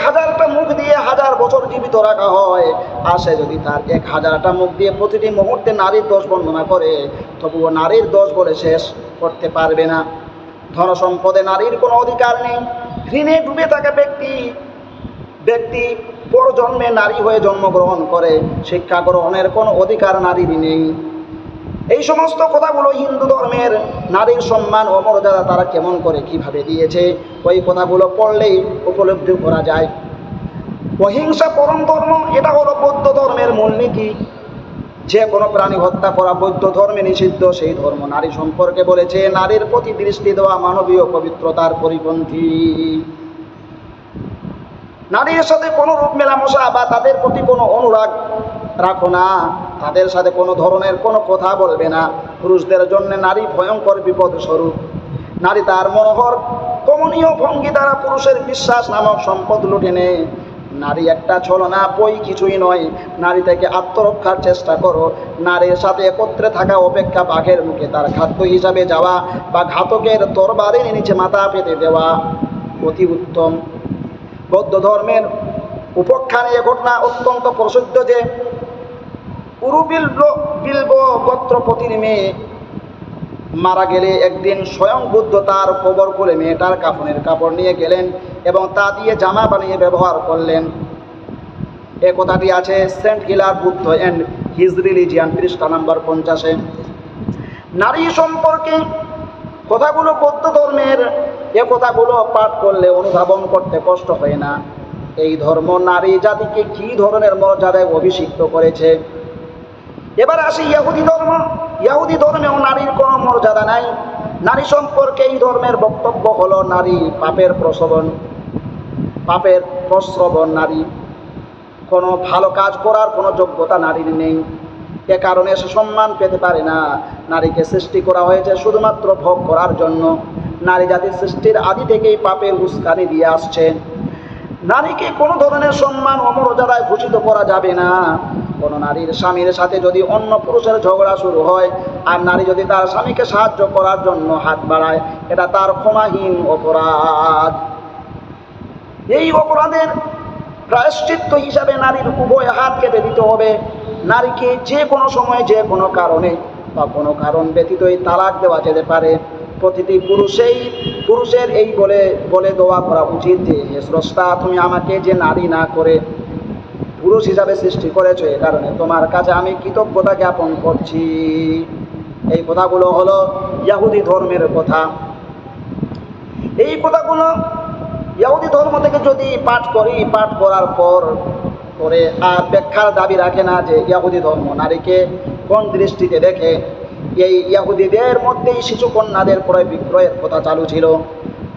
1000টা মুখ দিয়ে 1000 বছর জীবিত রাখা হয়, আর সে যদি তার 1000টা মুখ দিয়ে প্রতিটি মুহূর্তে নারীর দোষ বর্ণনা করে, তবুও নারীর দোষ বলে শেষ করতে পারবে না। ধন সম্পদে নারীর কোনো অধিকার নেই। ঋণে ডুবে থাকা ব্যক্তি পরজন্মে নারী হয়ে জন্মগ্রহণ করে। শিক্ষা গ্রহণের কোনো অধিকার নারীর নেই। এই সমস্ত কথাগুলো হিন্দু ধর্মের নারীর সম্মান ও মর্যাদা তারা কেমন করে কিভাবে দিয়েছে, ওই কথাগুলো পড়লেই উপলব্ধি করা যায়। অহিংসা পরম ধর্ম, এটা হলো বৌদ্ধ ধর্মের মূলনীতি। যে কোনো প্রাণী হত্যা করা বৌদ্ধ ধর্মে নিষিদ্ধ। সেই ধর্ম নারী সম্পর্কে বলেছে, নারীর প্রতি দৃষ্টি দেওয়া মানবীয় পবিত্রতার পরিপন্থী। নারীর সাথে কোনো রূপ মেলামেশা বা তাদের প্রতি কোনো অনুরাগ রাখো না, তাদের সাথে কোনো ধরনের কোনো কথা বলবে না। পুরুষদের জন্য নারী ভয়ঙ্কর বিপদ স্বরূপ। নারী তার মনোহর কমনীয় ভঙ্গি দ্বারা পুরুষের বিশ্বাস নামক সম্পদ লুটে নেয়। নারী একটা ছলনা, বই কিছুই নয়। নারী থেকে আত্মরক্ষার চেষ্টা করো। নারীর সাথে একত্রে থাকা অপেক্ষা বাঘের মুখে তার খাদ্য হিসাবে যাওয়া বা ঘাতকের তরবারির নিচে মাথা পেতে দেওয়া অতি উত্তম। বৌদ্ধ ধর্মের উপাখ্যানে এ ঘটনা অত্যন্ত প্রসিদ্ধ যে বিল্ব গোত্রপতির মেয়ে মারা গেলে একদিন স্বয়ং বুদ্ধ তার কবর খুলে মেয়েটার কাফনের কাপড় নিয়ে গেলেন এবং তা দিয়ে জামা বানিয়ে ব্যবহার করলেন। এ কথাটি আছে Saint Hilaire Buddha and his religion, পৃষ্ঠা নম্বর 50-এ। নারী সম্পর্কে কথাগুলো বৌদ্ধ ধর্মের, এ কথাগুলো পাঠ করলে অনুধাবন করতে কষ্ট হয় না। এই ধর্ম নারী জাতিকে কী ধরনের মর্যাদায় অভিষিক্ত করেছে। এবার আসি ইহুদি ধর্ম। ইহুদি ধর্মেও নারীর কোনো মর্যাদা নাই। নারী সম্পর্কে এই ধর্মের বক্তব্য হলো, নারী পাপের প্রশ্রবণ। নারী কোনো ভালো কাজ করার কোনো যোগ্যতা নারীর নেই। এ কারণে সে সম্মান পেতে পারে না। নারীকে সৃষ্টি করা হয়েছে শুধুমাত্র ভোগ করার জন্য। নারী জাতির সৃষ্টির আদি থেকেই পাপের উস্কানি দিয়ে আসছে। নারীকে কোনো ধরনের সম্মান ও মর্যাদায় ভূষিত করা যাবে না। কোনো নারীর স্বামীর সাথে যদি অন্য পুরুষের ঝগড়া শুরু হয় আর নারী যদি তার স্বামীকে সাহায্য করার জন্য হাত বাড়ায়, এটা তার ক্ষমাহীন অপরাধ। এই অপরাধের প্রায়শ্চিত্ত হিসাবে নারীর উভয় হাত কেটে দিতে হবে। নারীকে যে কোনো সময় যে কোনো কারণে বা কোনো কারণ ব্যতীতই তালাক দেওয়া যেতে পারে। প্রতিটি পুরুষের এই বলে দোয়া করা উচিত যে, হে স্রষ্টা, তুমি আমাকে যে নারী না করে পুরুষ হিসাবে সৃষ্টি করেছো, এ কারণে তোমার কাছে আমি কৃতজ্ঞতা জ্ঞাপন করছি। এই কথাগুলো হলো ইহুদি ধর্মের কথা। এই কথাগুলো ইহুদি ধর্ম থেকে যদি পাঠ করার পরে আর ব্যাখ্যার দাবি রাখে না যে ইহুদি ধর্ম নারীকে কোন দৃষ্টিতে দেখে। এই ইহুদিদের মধ্যেই শিশু কন্যাদের ক্রয় বিক্রয়ের কথা চালু ছিল।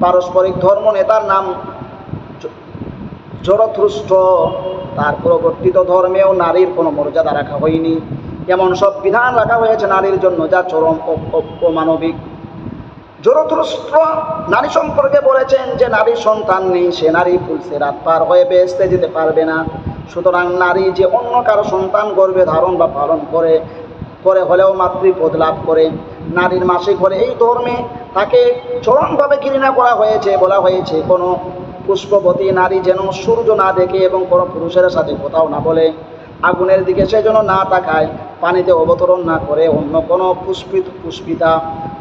পারস্পরিক ধর্ম নেতার নাম জরথুস্ট্র। তার পরবর্তীত ধর্মেও নারীর কোনো মর্যাদা রাখা হয়নি। এমন সব বিধান রাখা হয়েছে নারীর জন্য যা চরম অমানবিক। জরথুস্ট্র নারী সম্পর্কে বলেছেন যে নারীর সন্তান নেই, সে নারী ফুলসে রাত পার হয়ে বেহেশতে যেতে পারবে না। সুতরাং নারী যে অন্য কারো সন্তান গর্ভে ধারণ বা পালন করে হলেও মাতৃপদ লাভ করে। নারীর মাসিক হলে এই ধর্মে তাকে চরমভাবে ঘৃণা করা হয়েছে। বলা হয়েছে কোনো পুষ্পবতী নারী যেন সূর্য না দেখে এবং কোনো পুরুষের সাথে কোথাও না বলে, আগুনের দিকে সে যেন না তাকায়, পানিতে অবতরণ না করে, অন্য কোনো পুষ্পিতা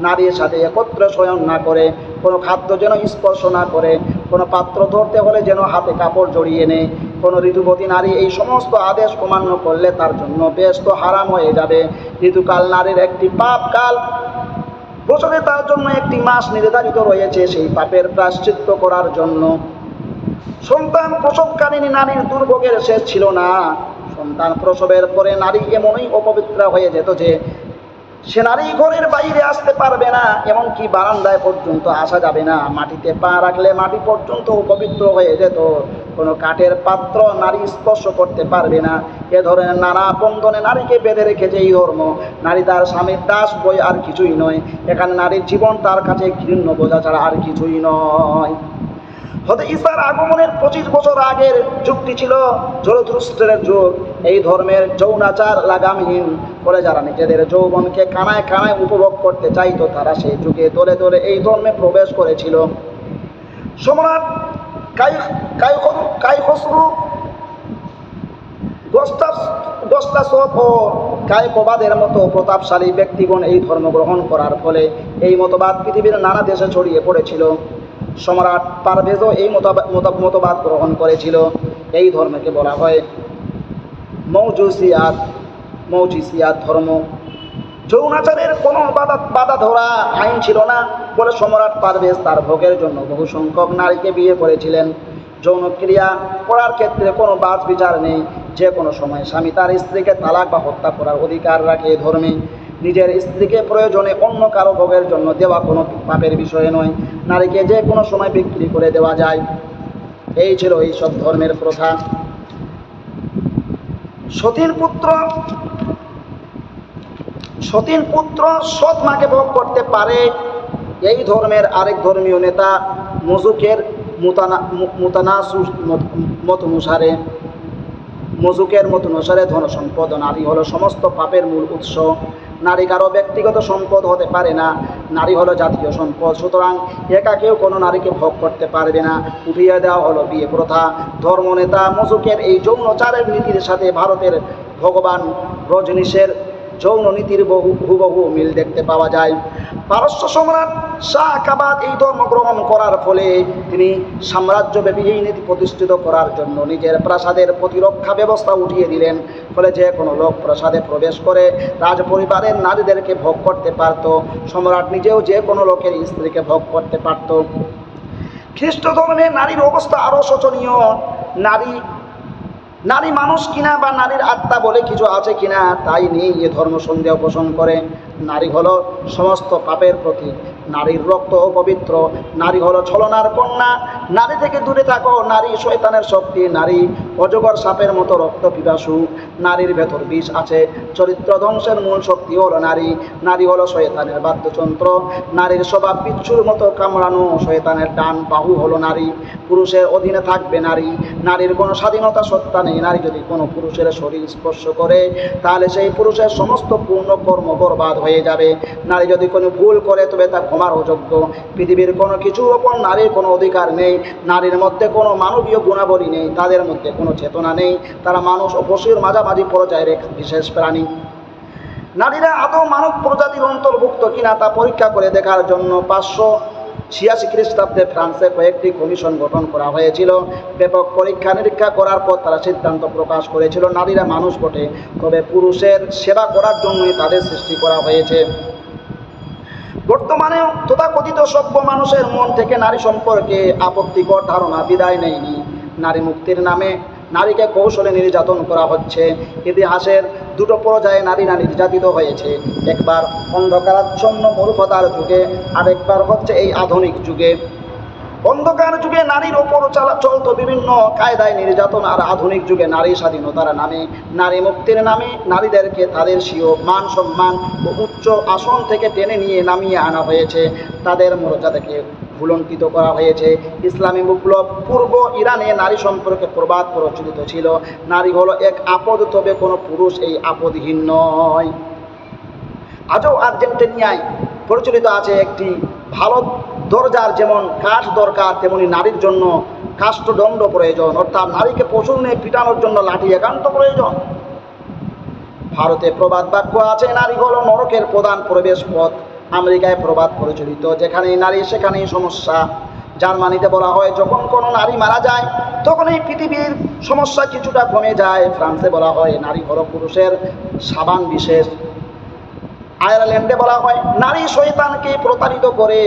নারীর সাথে একত্রে শয়ন না করে, কোনো খাদ্য যেন স্পর্শ না করে, কোনো পাত্র ধরতে হলে যেন হাতে কাপড় জড়িয়ে নেয়। কোনো ঋতুবতী নারী এই সমস্ত আদেশ অমান্য করলে তার জন্য বেশ তো হারাম হয়ে যাবে। ঋতুকাল নারীর একটি পাপ কাল। বছরে তার জন্য একটি মাস নির্ধারিত রয়েছে সেই পাপের প্রায়শ্চিত্ত করার জন্য। সন্তান প্রসবকালীন নারীর দুর্ভোগের শেষ ছিল না। সন্তান প্রসবের পরে নারী এমনই অপবিত্র হয়ে যেত যে সে নারী ঘরের বাইরে আসতে পারবে না, এমনকি বারান্দায় পর্যন্ত আসা যাবে না। মাটিতে পা রাখলে মাটি পর্যন্ত অপবিত্র হয়ে যেত। কোনো কাঠের পাত্র নারী স্পর্শ করতে পারবে না। এ ধরনের নানা বন্ধনে নারীকে বেঁধে রেখেছে এই ধর্ম। নারী তার স্বামীর দাস বই আর কিছুই নয়। এখানে নারীর জীবন তার কাছে ঘৃণ্য বোঝা ছাড়া আর কিছুই নয়। হতে ঈসার আগমনের 25 বছর আগের যুগটি ছিল জরথুস্ট্রের যুগ। এই ধর্মের যৌনাচার লাগামহীন করে যারা নিজেদের যৌবনকে কানায় কানায় উপভোগ করতে চাইতো, তারা সেই যুগে দলে দলে এই ধর্মে প্রবেশ করেছিল। সম্রাট কাইখসরু, গস্তাসপ ও কায়কোবাদের মতো প্রতাপশালী ব্যক্তিগণ এই ধর্ম গ্রহণ করার ফলে এই মতবাদ পৃথিবীর নানা দেশে ছড়িয়ে পড়েছিল। সম্রাট পারভেজও এই মতবাদ গ্রহণ করেছিল। এই ধর্মকে বলা হয় মৌজুসিয়াত ধর্ম। যৌনাচারের কোনো বাধা ধরা আইন ছিল না বলে সম্রাট পারভেজ তার ভোগের জন্য বহু সংখ্যক নারীকে বিয়ে করেছিলেন। যৌন ক্রিয়া করার ক্ষেত্রে কোনো বাছ বিচার নেই। যে কোনো সময় স্বামী তার স্ত্রীকে তালাক বা হত্যা করার অধিকার রাখে। ধর্মে নিজের স্ত্রীকে প্রয়োজনে অন্য কারো ভোগের জন্য দেওয়া কোনো পাপের বিষয় নয়। নারীকে যে কোনো সময় বিক্রি করে দেওয়া যায়। এই ছিল এইসব ধর্মের প্রথা। সতীন পুত্র সৎ মাকে ভোগ করতে পারে। এই ধর্মের আরেক ধর্মীয় নেতা মজুকের মত অনুসারে ধন সম্পদ নারী হলো সমস্ত পাপের মূল উৎস। নারী কারো ব্যক্তিগত সম্পদ হতে পারে না। নারী হলো জাতীয় সম্পদ। সুতরাং একা কেউ কোনো নারীকে ভোগ করতে পারবে না। উঠিয়ে দেওয়া হলো বিয়ে প্রথা। ধর্মনেতা মজুকের এই যৌনচারের নীতির সাথে ভারতের ভগবান রজনীশের যৌন নীতির হুবহু মিল দেখতে পাওয়া যায়। পারস্য সম্রাট শাহ কাবাদ এই ধর্ম গ্রহণ করার ফলে তিনি সাম্রাজ্যব্যাপী এই নীতি প্রতিষ্ঠিত করার জন্য নিজের প্রাসাদের প্রতিরক্ষা ব্যবস্থা উঠিয়ে দিলেন। ফলে যে কোনো লোক প্রাসাদে প্রবেশ করে রাজপরিবারের নারীদেরকে ভোগ করতে পারত। সম্রাট নিজেও যে কোনো লোকের স্ত্রীকে ভোগ করতে পারত। খ্রিস্ট ধর্মে নারীর অবস্থা আরও শোচনীয়। নারী মানুষ কিনা বা নারীর আত্মা বলে কিছু আছে কিনা তাই নিয়ে এ ধর্ম সন্দেহ পোষণ করে। নারী হলো সমস্ত পাপের প্রতীক। নারীর রক্ত পবিত্র। নারী হলো ছলনার কন্যা। নারী থেকে দূরে থাকো। নারী শয়তানের শক্তি। নারী অজগর সাপের মতো রক্ত পিপাসু। নারীর ভেতর বিষ আছে। চরিত্র ধ্বংসের মূল শক্তি হলো নারী। নারী হলো শয়তানের বাদ্যযন্ত্র। নারীর স্বভাব বিচ্ছুর মতো কামড়ানো। শয়তানের ডান বাহু হলো নারী। পুরুষের অধীনে থাকবে নারী। নারীর কোনো স্বাধীনতা সত্তা নেই। নারী যদি কোনো পুরুষের শরীর স্পর্শ করে তাহলে সেই পুরুষের সমস্ত পূর্ণ কর্ম বরবাদ হয়ে যাবে। নারী যদি কোনো ভুল করে তবে তা ক্ষমার অযোগ্য। পৃথিবীর কোনো কিছুর ওপর নারীর কোনো অধিকার নেই। নারীর মধ্যে কোনো মানবীয় গুণাবলী নেই। তাদের মধ্যে কোনো চেতনা নেই। তারা মানুষ ও পশুর মাঝামাঝি পর্যায়ের এক বিশেষ প্রাণী। নারীরা আদৌ মানব প্রজাতির অন্তর্ভুক্ত কিনা তা পরীক্ষা করে দেখার জন্য 586 খ্রিস্টাব্দে ফ্রান্সে কয়েকটি কমিশন গঠন করা হয়েছিল। ব্যাপক পরীক্ষা নিরীক্ষা করার পর তারা সিদ্ধান্ত প্রকাশ করেছিল নারীরা মানুষ বটে, তবে পুরুষের সেবা করার জন্যই তাদের সৃষ্টি করা হয়েছে। বর্তমানেও তথাকথিত সভ্য মানুষের মন থেকে নারী সম্পর্কে আপত্তিকর ধারণা বিদায় নেয়নি। নারী মুক্তির নামে নারীকে কৌশলে নির্যাতন করা হচ্ছে। ইতিহাসের দুটো পর্যায়ে নারীরা নির্যাতিত হয়েছে। একবার অন্ধকারাচ্ছন্ন মূর্খতার যুগে, আরেকবার হচ্ছে এই আধুনিক যুগে। অন্ধকার যুগে নারীর ওপর চলত বিভিন্ন কায়দায় নির্যাতন, আর আধুনিক যুগে নারী স্বাধীনতার নামে, নারী মুক্তির নামে নারীদেরকে তাদের স্বীয় মান সম্মান ও উচ্চ আসন থেকে টেনে নিয়ে নামিয়ে আনা হয়েছে। তাদের মর্যাদাকে ভুলণ্ঠিত করা হয়েছে। ইসলামী বিপ্লব পূর্ব ইরানে নারী সম্পর্কে প্রবাদ প্রচলিত ছিল, নারী হলো এক আপদ, তবে কোনো পুরুষ এই আপদহীন নয়। আজও আর্জেন্টিনায় প্রচলিত আছে একটি ভালো দরজার যেমন কাঠ দরকার তেমনি নারীর জন্য কাষ্ঠদণ্ড প্রয়োজন, অর্থাৎ নারীকে পশুর নিয়ে পিটানোর জন্য লাঠি একান্ত প্রয়োজন। ভারতে প্রবাদ বাক্য আছে, নারী হলো নরকের প্রধান প্রবেশ পথ। আমেরিকায় প্রবাদ প্রচলিত, যেখানেই নারী সেখানেই সমস্যা। জার্মানিতে বলা হয়, যখন কোনো নারী মারা যায় তখন এই পৃথিবীর সমস্যা কিছুটা কমে যায়। ফ্রান্সে বলা হয়, নারী হলো পুরুষের সাবান বিশেষ। আয়ারল্যান্ডে বলা হয়, নারী শয়তানকে প্রতারিত করে।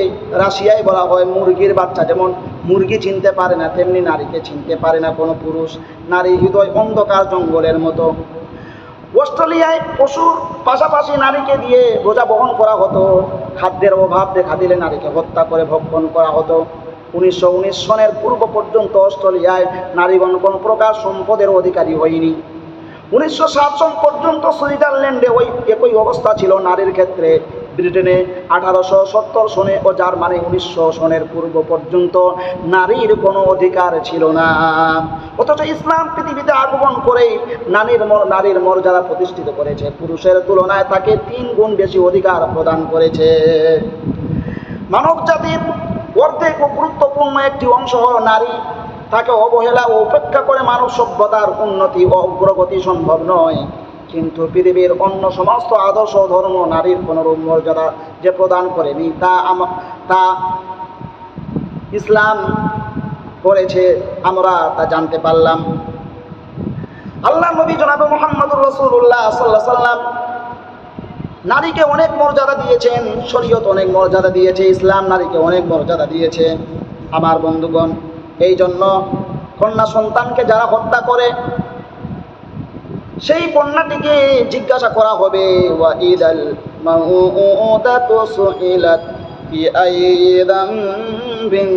রাশিয়ায় বলা হয়, মুরগির বাচ্চা যেমন মুরগি চিনতে পারে না তেমনি নারীকে চিনতে পারে না কোনো পুরুষ। নারী হৃদয় অন্ধকার জঙ্গলের মতো। অস্ট্রেলিয়ায় পশুর পাশাপাশি নারীকে দিয়ে বোঝা বহন করা হতো। খাদ্যের অভাব দেখা দিলে নারীকে হত্যা করে ভক্ষণ করা হতো। 1919 সনের পূর্ব পর্যন্ত অস্ট্রেলিয়ায় নারীগণ কোনো প্রকার সম্পদের অধিকারী হয়নি। 1960 সন পর্যন্ত সুইজারল্যান্ডে ওই একই অবস্থা ছিল নারীর ক্ষেত্রে। ব্রিটেনে 1870 সনে ও জার্মানি 1900 সনের পূর্ব পর্যন্ত নারীর কোনো অধিকার ছিল না। অথচ ইসলাম পৃথিবীতে আগমন করেই নারীর মর্যাদা প্রতিষ্ঠিত করেছে। পুরুষের তুলনায় তাকে 3 গুণ বেশি অধিকার প্রদান করেছে। মানব জাতির অর্ধেক ও গুরুত্বপূর্ণ একটি অংশ হল নারী। তাকে অবহেলা ও উপেক্ষা করে মানব সভ্যতার উন্নতি ও অগ্রগতি সম্ভব নয়। কিন্তু পৃথিবীর অন্য সমস্ত আদর্শ ধর্ম নারীর কোনরূপ মর্যাদা যে প্রদান করেনি তা ইসলাম করেছে, আমরা তা জানতে পারলাম। আল্লাহ নবী জনাবে মুহাম্মদুর রাসূলুল্লাহ সাল্লাল্লাহু আলাইহি ওয়াসাল্লাম নারীকে অনেক মর্যাদা দিয়েছেন, শরীয়ত অনেক মর্যাদা দিয়েছে, ইসলাম নারীকে অনেক মর্যাদা দিয়েছে। আমার বন্ধুগণ, এই জন্য কন্যা সন্তানকে যারা হত্যা করে সেই কন্যাটিকে জিজ্ঞাসা করা হবে, ওয়া ইদাল মাউউদাতু সুইলাত বিআইয়ি যামবিন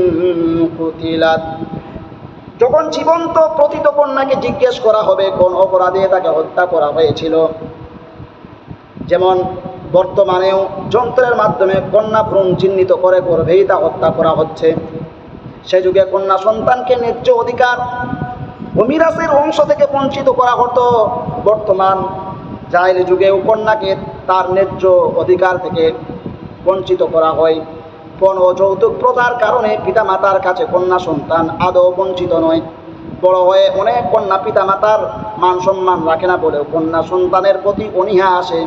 কুতিলাত। যখন জীবন্ত প্রতিত কন্যাকে জিজ্ঞেস করা হবে কোন অপরাধে তাকে হত্যা করা হয়েছিল, যেমন বর্তমানেও যন্ত্রের মাধ্যমে কন্যা ভ্রূণ চিহ্নিত করে গর্ভেই তা হত্যা করা হচ্ছে, সে যুগে কন্যা সন্তানকে ন্যায্য অধিকার ও মিরাসের অংশ থেকে বঞ্চিত করা হতো। বর্তমান জাহেলি যুগেও কন্যাকে তার ন্যায্য অধিকার থেকে বঞ্চিত করা হয়। পণ ও যৌতুক প্রথার কারণে পিতামাতার কাছে কন্যা সন্তান আদৌ বঞ্চিত নয়। বড় হয়ে অনেক কন্যা পিতামাতার মান সম্মান রাখে না বলেও কন্যা সন্তানের প্রতি অনীহা আসে।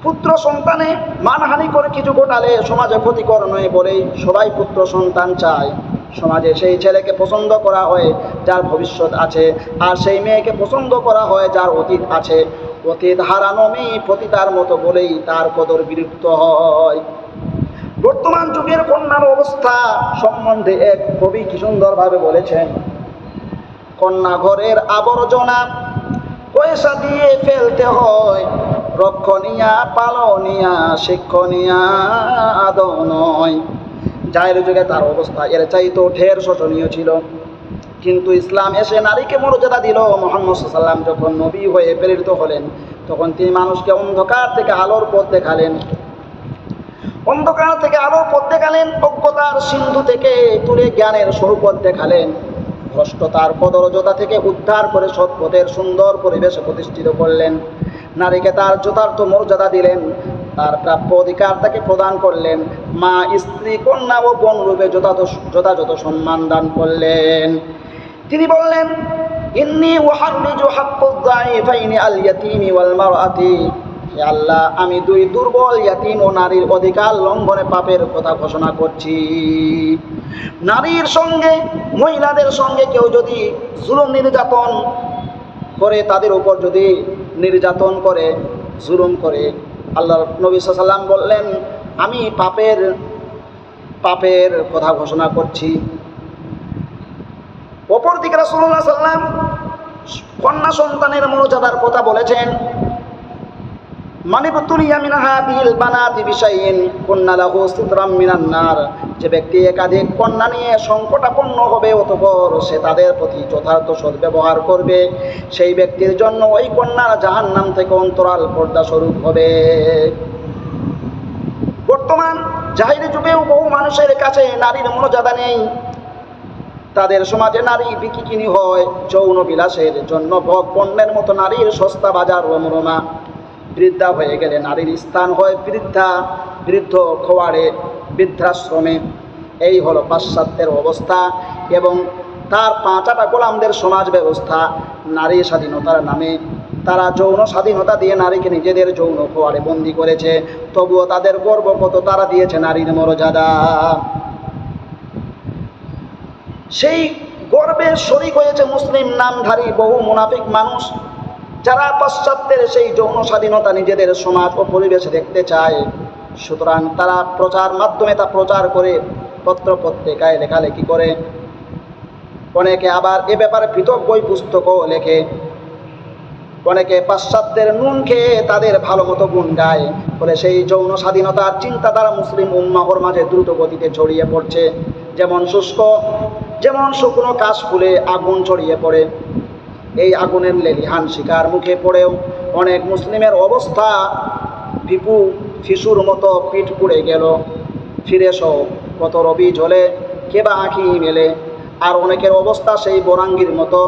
পুত্র সন্তানে মানহানি করে কিছু ঘটালে সমাজে ক্ষতিকর নয় বলেই সবাই পুত্র সন্তান চায়। সমাজে সেই ছেলেকে পছন্দ করা হয় যার ভবিষ্যৎ আছে, আর সেই মেয়েকে পছন্দ করা হয় যার অতীত আছে। অতীত হারানো মেয়ে পতিতার মতো বলেই তার কদর বিলুপ্ত হয়। বর্তমান যুগের কন্যার অবস্থা সম্বন্ধে এক কবি কি সুন্দরভাবে বলেছেন, কন্যা ঘরের আবর্জনা পয়সা দিয়ে ফেলতে হয়, রক্ষণীয়া পালনীয়া শিক্ষণীয়া আদৌ নয়। জাহেলি যুগে তার অবস্থা এর চাইতেও ঢের শোচনীয় ছিল, কিন্তু ইসলাম এসে নারীকে মর্যাদা দিল। মুহাম্মদ সাল্লাল্লাহু আলাইহি ওয়াসাল্লাম যখন নবী হয়ে প্রেরিত হলেন তখন তিনি মানুষকে অন্ধকার থেকে আলোর পথ দেখালেন, অন্ধকার থেকে আলোর পথ দেখালেন, অজ্ঞতার সিন্ধু থেকে তুলে জ্ঞানের সরুপথ দেখালেন, ভ্রষ্টতার কদরজতা থেকে উদ্ধার করে সৎপথের সুন্দর পরিবেশে প্রতিষ্ঠিত করলেন। নারীকে তার যথার্থ মর্যাদা দিলেন, তার প্রাপ্য অধিকার তাকে প্রদান করলেন, মা, স্ত্রী, কন্যা ও বোন রূপে যথাযথ সম্মান দান করলেন। তিনি বললেন, ইন্নী উহাররিজু হাক্কুয যায়িফাইনি আল ইয়াতীমি ওয়াল মারআতি। হে আল্লাহ, আমি দুই দুর্বল ইয়াতীম ও নারীর অধিকার লঙ্ঘনে পাপের কথা ঘোষণা করছি। নারীর সঙ্গে মহিলাদের সঙ্গে কেউ যদি জুলুম নির্যাতন করে, তাদের উপর যদি নির্যাতন করে, জুলুম করে, আল্লাহ নবী সাল্লাল্লাহু আলাইহি ওয়াসাল্লাম বললেন, আমি পাপের কথা ঘোষণা করছি। অপরদিকে রাসূলুল্লাহ সাল্লাল্লাহু আলাইহি ওয়াসাল্লাম কন্যা সন্তানের মর্যাদার কথা বলেছেন, মানিবতুলিয়া মিন হাদিল বানাতি বিশাইইন কুন্না লাহু সিতরাম মিনান নার। যে ব্যক্তি একাধিক কন্যা নিয়ে সংকটাপন্ন হবে অতঃপর সে তাদের প্রতি যথার্থ সদ্ব্যবহার করবে, সেই ব্যক্তির জন্য ওই কন্যার জাহান্নাম থেকে অন্তরাল পর্দা স্বরূপ হবে। বর্তমান জাহেলি যুগেও বহু মানুষের কাছে নারীর মর্যাদা নেই। তাদের সমাজে নারী বিকিকিনি হয় যৌন বিলাসের জন্য, ভোগ পণ্যের মতো নারীর সস্তা বাজার রমরমা। বৃদ্ধা হয়ে গেলে নারীর স্থান হয় বৃদ্ধ খোয়াড়ে, বৃদ্ধাশ্রমে। এই হলো পাশ্চাত্যের অবস্থা এবং তার পাঁচাটা গোলামদের সমাজ ব্যবস্থা। নারী স্বাধীনতার নামে তারা যৌন স্বাধীনতা দিয়ে নারীকে নিজেদের যৌন খোয়াড়ে বন্দী করেছে, তবুও তাদের গর্ব কত, তারা দিয়েছে নারীর মর্যাদা। সেই গর্বে শরীক হয়েছে মুসলিম নামধারী বহু মুনাফিক মানুষ, যারা পাশ্চাত্যের সেই যৌন স্বাধীনতা নিজেদের সমাজ ও পরিবেশে দেখতে চায়। সুতরাং তারা প্রচার মাধ্যমে তা প্রচার করে, পত্র পত্রিকায় লেখালেখি করে, অনেকে আবার এ ব্যাপারে পৃথক বই পুস্তকও লেখে। অনেকে পাশ্চাত্যের নুন খেয়ে তাদের ভালো মতো গুণ গায়। ফলে সেই যৌন স্বাধীনতার চিন্তাধারা মুসলিম উম্মাহর মাঝে দ্রুত গতিতে ছড়িয়ে পড়ছে। যেমন শুকনো কাশ ফুলে আগুন ছড়িয়ে পড়ে, এই আগুনের লেলিহান শিকার মুখে পড়েও অনেক মুসলিমের অবস্থা ফিসুর মতো, পিঠ পুড়ে গেল, ফিরে এসো, কত রবি ঝলে কে বা আঁখি মেলে। আর অনেকের অবস্থা সেই বরাঙ্গির মতো,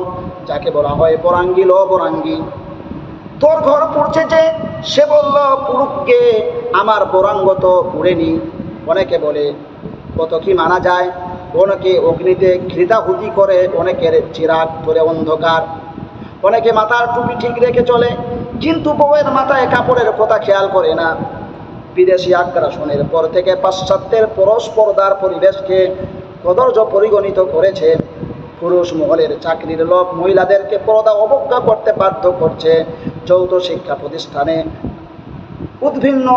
যাকে বলা হয় বরাঙ্গি লো বরাঙ্গি। তোর ঘর পুড়ছে যে, সে বলল পুরুষকে আমার বরাঙ্গ তো পুড়েনি। অনেকে বলে কত কি মানা যায়, অনেকে অগ্নিতে ঘৃতাহুতি করে, অনেকের চিরাগ ধরে অন্ধকার, অনেকে মাথার টুপি ঠিক রেখে চলে, কিন্তু বউয়ের মাথায় কাপড়ের কথা খেয়াল করে না। বিদেশি আগ্রাসনের পর থেকে পাশ্চাত্যের পরস্পরদার পরিবেশকে কদর্য পরিগণিত করেছে। পুরুষ মহলের চাকরির লোভ মহিলাদেরকে পর্দা অবজ্ঞা করতে বাধ্য করছে। যৌথ শিক্ষা প্রতিষ্ঠানে উদ্ভিন্ন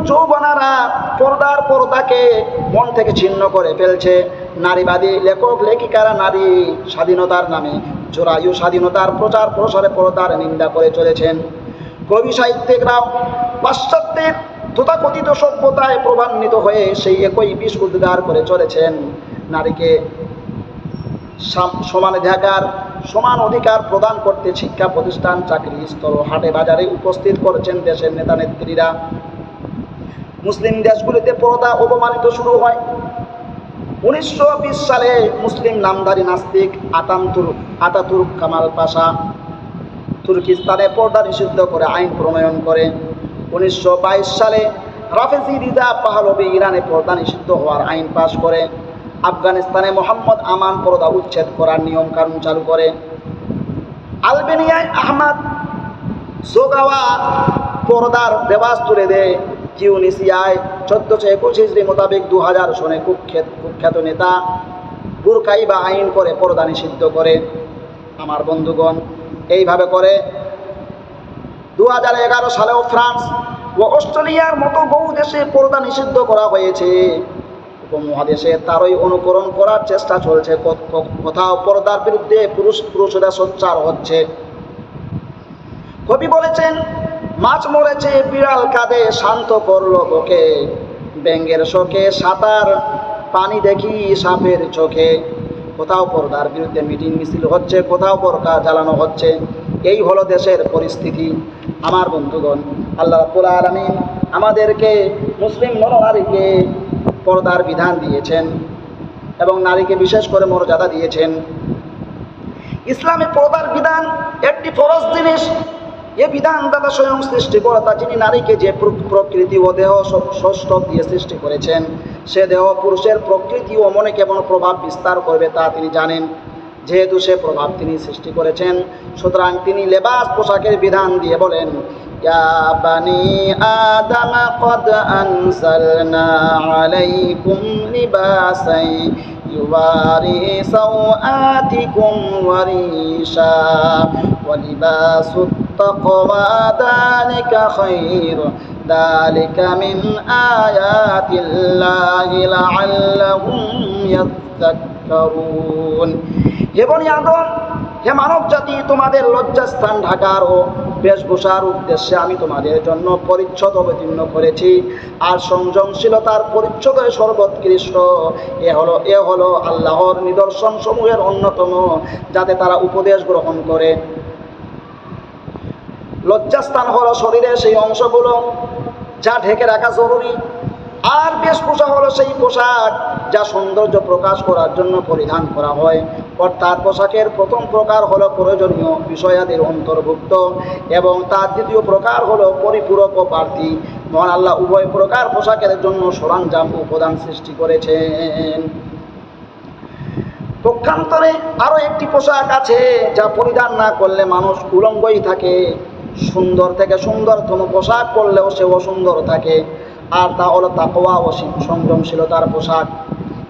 যৌবনারা পর্দাকে মন থেকে ছিন্ন করে ফেলছে। নারীবাদী লেখক লেখিকারা নারী স্বাধীনতার নামে জোরায়ু স্বাধীনতার প্রচার প্রসারে পর্দার নিন্দা করে চলেছেন। কবি সাহিত্যিকরাও পাশ্চাত্যের তথাকথিত সভ্যতায় প্রভান্বিত হয়ে সেই একই বিষ উদ্গার করে চলেছেন। নারীকে সমান অধিকার প্রদান করতে শিক্ষা প্রতিষ্ঠান, চাকরি স্থল, হাটে বাজারে উপস্থিত করেছেন দেশের নেতা নেত্রীরা। মুসলিম দেশগুলিতে পর্দা অবমানিত শুরু হয় 1920 সালে। মুসলিম নামধারী নাস্তিক আতাতুর্ক কামাল পাশা তুর্কিস্তানে পর্দা নিষিদ্ধ করে আইন প্রণয়ন করে। 1922 সালে রাফেজি রিজা পাহলভি ইরানে পর্দা নিষিদ্ধ হওয়ার আইন পাশ করে। আফগানিস্তানে মোহাম্মদ আমান পর্দা উচ্ছেদ করার নিয়ম কানুন চালু করে। আলবেনিয়ায় আহমদ জোগাওয়া পর্দার লেবাস তুলে দেয়। টিউনিসিয়ায় 1421 হিজরি মোতাবেক 2000 সনে কুখ্যাত নেতা বুরকাইবা আইন করে পর্দা নিষিদ্ধ করে। আমার বন্ধুগণ, এইভাবে করে 2011 সালেও ফ্রান্স ও অস্ট্রেলিয়ার মতো বহু দেশে পর্দা নিষিদ্ধ করা হয়েছে। উপমহাদেশে তারই অনুকরণ করার চেষ্টা চলছে। কোথাও পর্দার বিরুদ্ধে পুরুষরা সোচ্চার হচ্ছে। কবি বলেছেন, মাছ মরেছে বিড়াল কাঁদে শান্ত করলো ওকে, ব্যাঙের শোকে সাঁতার পানি দেখি সাপের চোখে। কোথাও পর্দার বিরুদ্ধে মিটিং মিছিল হচ্ছে, কোথাও বোরকা জ্বালানো হচ্ছে। এই হলো দেশের পরিস্থিতি। আমার বন্ধুগণ, আল্লাহ রাব্বুল আলামিন আমাদেরকে মুসলিম নরনারীকে পর্দার বিধান দিয়েছেন এবং নারীকে বিশেষ করে মর্যাদা দিয়েছেন। ইসলামে পর্দার বিধান একটি ফরজ জিনিস। এ বিধানদাতা স্বয়ং সৃষ্টিকর্তা, যিনি নারীকে যে প্রকৃতি ও দেহ ষষ্ঠ দিয়ে সৃষ্টি করেছেন, সে দেহ পুরুষের প্রকৃতি ও মনে কেমন প্রভাব বিস্তার করবে তা তিনি জানেন। যেহেতু সে প্রভাব তিনি সৃষ্টি করেছেন, সুতরাং তিনি লেবাস পোশাকের বিধান দিয়ে বলেন, ইয়া বানি আদম কদ আনজালনা আলাইকুম লিবাসাই ইউবারি সাওআতিকুম ওয়া রিশা ওয়া লিবাসুত তাকওয়া যালিকা খায়র যালিকা মিন আয়াতিল্লাহি লাআল্লাহুম ইয়াযাক্কারুন। হে বনি আদম, হে মানব জাতি, তোমাদের লজ্জাস্থান ঢাকার ও বেশভূষার উদ্দেশ্যে আমি তোমাদের জন্য পরিচ্ছদ অবতীর্ণ করেছি। আর সংযমশীলতার পরিচ্ছদ সর্বোৎকৃষ্ট। এ হলো আল্লাহর নিদর্শন সমূহের অন্যতম, যাতে তারা উপদেশ গ্রহণ করে। লজ্জাস্থান হলো শরীরের সেই অংশগুলো যা ঢেকে রাখা জরুরি। আর বেশভূষা হলো সেই পোশাক যা সৌন্দর্য প্রকাশ করার জন্য পরিধান করা হয়। অর্থাৎ পোশাকের প্রথম প্রকার হলো প্রয়োজনীয় বিষয়াদির অন্তর্ভুক্ত এবং তার দ্বিতীয় প্রকার হলো পরিপূরক ও প্রার্থী। মহান আল্লাহ উভয় প্রকার পোশাকের জন্য সরঞ্জাম উপাদান সৃষ্টি করেছেন। পক্ষান্তরে আরও একটি পোশাক আছে যা পরিধান না করলে মানুষ উলঙ্গই থাকে। সুন্দর থেকে সুন্দরতম পোশাক পরলেও সে অসুন্দর থাকে। আর তা হলো তাকওয়া ও সংযমশীলতার পোশাক।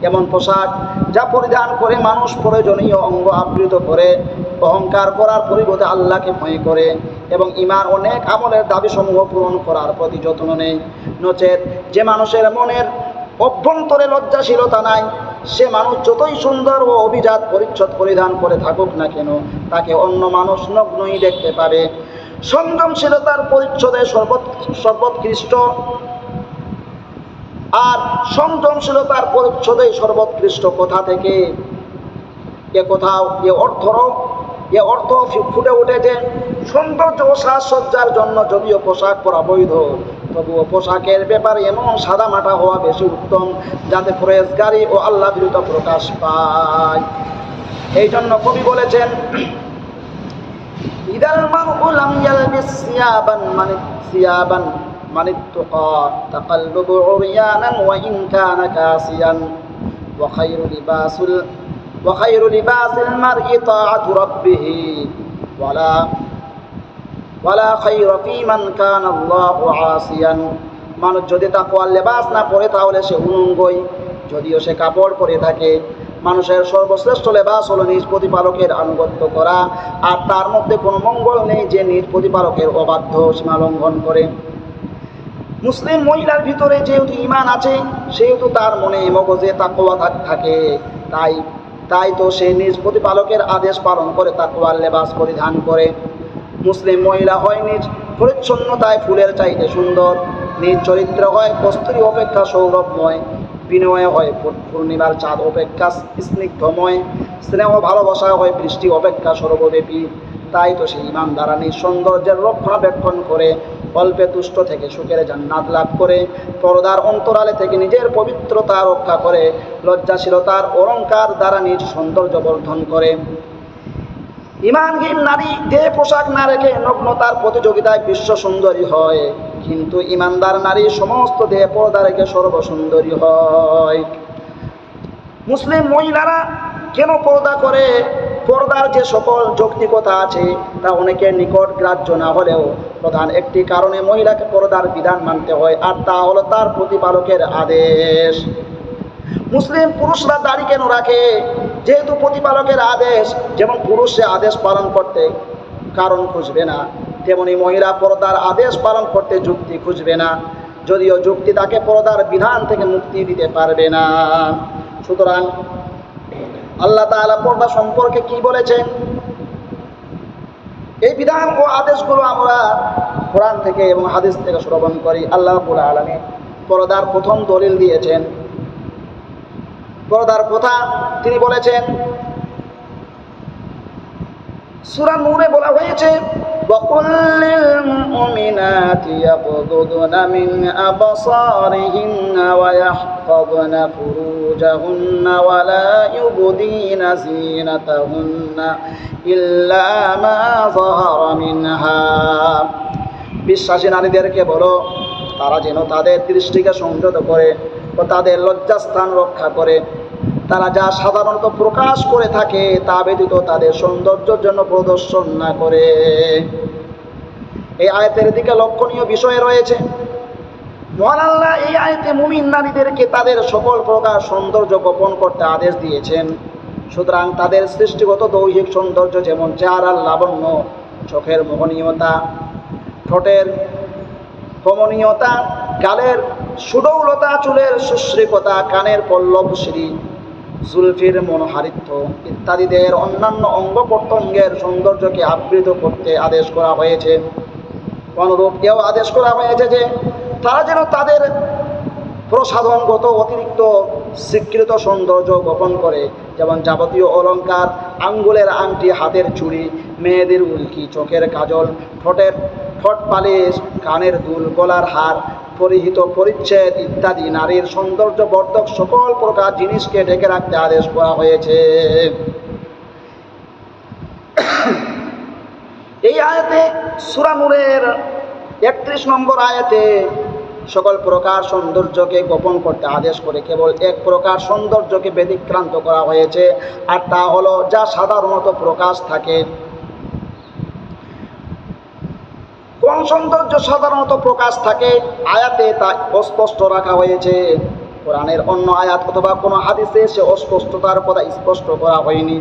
এমন পোশাক যা পরিধান করে মানুষ প্রয়োজনীয় অঙ্গ আবৃত করে, অহংকার করার পরিবর্তে আল্লাহকে ভয় করে এবং ঈমান অনেক আমলের দাবিসমূহ পূরণ করার প্রতি যত্ন নেয়। নচেত যে মানুষের মনের অভ্যন্তরে লজ্জাশীলতা নাই, সে মানুষ যতই সুন্দর ও অভিজাত পরিচ্ছদ পরিধান করে থাকুক না কেন, তাকে অন্য মানুষ নগ্নই দেখতে পাবে। সংযমশীলতার পরিচ্ছদে সর্বোৎকৃষ্ট আর সংযমশীলতার পরিচ্ছদেই সর্বোৎকৃষ্ট কোথা থেকে এ অর্থ ফুটে উঠেছে। সৌন্দর্য ও সাজসজ্জার জন্য যদিও পোশাক পরা বৈধ, তবুও পোশাকের ব্যাপারে এমন সাদামাটা হওয়া বেশি উত্তম, যাতে পরহেজগারি ও আল্লাহ বিরুদ্ধ প্রকাশ পায়। এই জন্য কবি বলেছেন, ইদাল মারউ লাম ইয়ালবিস সিয়াবান মানিত্তুকা তাকাল্লুবু উরয়ানান ওয়া ইন কানা কাসিয়ান ওয়া খায়রু লিবাসিল মারই তাআতু রাব্বিহ ওয়ালা খায়রা ফী মান কানা আল্লাহু আসিয়ান। মানুষ যদি তাকওয়ার লেবাস না পরে তাহলে সে উলঙ্গই, যদিও সে কাপড় পরে থাকে। মানুষের সর্বশ্রেষ্ঠ লেবাস হলো নিজ প্রতিপালকের আনুগত্য করা, আর তার মধ্যে কোনো মঙ্গল নেই যে নিজ প্রতিপালকের অবাধ্য সীমা লঙ্ঘন করে। মুসলিম মহিলার ভিতরে যেহেতু ঈমান আছে, সেহেতু তার মনে মগজে তাকওয়া থাকে, তাই তো সে নিজ প্রতিপালকের আদেশ পালন করে তাকওয়ার লেবাস পরিধান করে। মুসলিম মহিলা হয় নিজ পরিচ্ছন্নতায় ফুলের চাইতে সুন্দর, নিজ চরিত্র হয় কস্তুরী অপেক্ষা সৌরভময়, বিনয় হয় পূর্ণিমার চাঁদ অপেক্ষা স্নিগ্ধময়, স্নেহ ভালোবাসা হয় বৃষ্টি অপেক্ষা সর্বব্যাপী। তাই তো সেই ঈমানদারা নিজ সৌন্দর্যের রক্ষণাবেক্ষণ করে, অল্পে তুষ্ট থেকে সুখের জান্নাত লাভ করে, পর্দার অন্তরালে থেকে নিজের পবিত্রতা রক্ষা করে, লজ্জাশীলতার অলঙ্কার দ্বারা নিজ সৌন্দর্য বর্ধন করে। ঈমানহীন নারী দেহে পোশাক না রেখে নগ্নতার প্রতিযোগিতায় বিশ্ব সুন্দরী হয়, কিন্তু ঈমানদার নারী সমস্ত দেহে পর্দা রেখে সর্বসুন্দরী হয়। মুসলিম মহিলারা কেন পর্দা করে? পর্দার যে সকল যৌক্তিকতা আছে তা অনেকের নিকট গ্রাহ্য না হলেও প্রধান একটি কারণে মহিলাকে পর্দার বিধান মানতে হয়, আর তা হলো তার প্রতিপালকের আদেশ। মুসলিম পুরুষরা দাড়ি কেন রাখে? যেহেতু প্রতিপালকের আদেশ। যেমন পুরুষে আদেশ পালন করতে কারণ খুঁজবে না, তেমনি মহিলা পর্দার আদেশ পালন করতে যুক্তি খুঁজবে না, যদিও যুক্তি তাকে পর্দার বিধান থেকে মুক্তি দিতে পারবে না। সুতরাং আল্লাহ তাআলা পর্দা সম্পর্কে কি বলেছেন? এই বিধান ও আদেশগুলো আমরা কোরআন থেকে এবং হাদিস থেকে শ্রবণ করি। আল্লাহ রাব্বুল আলামিন পর্দার প্রথম দলিল দিয়েছেন, পর্দার কথা তিনি বলেছেন। সূরা নূরে বলা হয়েছে, وَقُلْ لِلْمُؤْمِنَاتِ يَغْضُضْنَ مِنْ أَبْصَارِهِنَّ وَيَحْفَظْنَ فُرُوجَهُنَّ وَلَا يُبْدِينَ زِينَتَهُنَّ إِلَّا مَا ظَهَرَ مِنْهَا। বিশ্বাসী নারীদেরকে বলো তারা যেন তাদের দৃষ্টিকে সংযত করে ও তাদের লজ্জাস্থান রক্ষা করে, তারা যা সাধারণত প্রকাশ করে থাকে তা ব্যতীত তাদের সৌন্দর্যের জন্য প্রদর্শন না করে। এই আয়াতের দিকে লক্ষণীয় বিষয় রয়েছে। মহান আল্লাহ এই আয়াতে মুমিন নারীদেরকে তাদের সকল প্রকার সৌন্দর্য গোপন করতে আদেশ দিয়েছেন। সুতরাং তাদের সৃষ্টিগত দৈহিক সৌন্দর্য, যেমন চেহারার লাবণ্য, চোখের মোহনীয়তা, ঠোঁটের কমনীয়তা, গালের সুডৌলতা, চুলের সুশ্রীকতা, কানের পল্লবশ্রী, জুলফির মনোহারিত্য ইত্যাদি দেহের অন্যান্য অঙ্গ প্রত্যঙ্গের সৌন্দর্যকে আবৃত করতে আদেশ করা হয়েছে। অনুরূপ এও আদেশ করা হয়েছে যে তারা যেন তাদের প্রসাধনগত অতিরিক্ত স্বীকৃত সৌন্দর্য গোপন করে, যেমন যাবতীয় অলঙ্কার, আঙ্গুলের আংটি, হাতের চুড়ি, মেয়েদের উল্কি, চোখের কাজল, ঠোঁট পালিশ, কানের দুল, গলার হার, পরিহিত পরিচ্ছেদ ইত্যাদি নারীর সৌন্দর্য বর্ধক সকল প্রকার জিনিসকে ঢেকে রাখতে আদেশ করা হয়েছে। এই আয়াতে সূরা নূরের 31 নম্বর আয়াতে সকল প্রকার সৌন্দর্যকে গোপন করতে আদেশ করে কেবল এক প্রকার সৌন্দর্যকে ব্যতিক্রান্ত করা হয়েছে, আর তা হলো যা সাধারণত প্রকাশ থাকে। কোন সৌন্দর্য সাধারণত প্রকাশ থাকে আয়াতে তা অস্পষ্ট রাখা হয়েছে। কোরআনের অন্য আয়াত অথবা কোনো হাদিসে সে অস্পষ্টতার কথা স্পষ্ট করা হয়নি।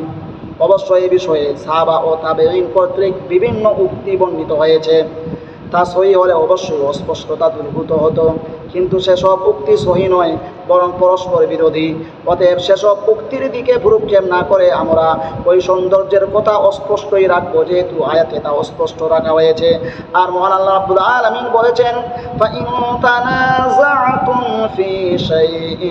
অবশ্য এই বিষয়ে সাহাবা ও তাবেঈন কর্তৃক বিভিন্ন উক্তি বর্ণিত হয়েছে। তা সহি হলে অবশ্যই অস্পষ্টতা দূরীভূত হতো, কিন্তু সেসব উক্তি সহি নয়, বরং পরস্পর বিরোধী। অতএব সেসব উক্তির দিকে ভ্রুক্ষেপ না করে আমরা ওই সৌন্দর্যের কথা অস্পষ্টই রাখবো, যেহেতু আয়াতে তা অস্পষ্ট রাখা হয়েছে। আর মহান আল্লাহ রাব্বুল আলামিন বলেছেন, فَإِن تَنَازَعْتُمْ فِي شَيْءٍ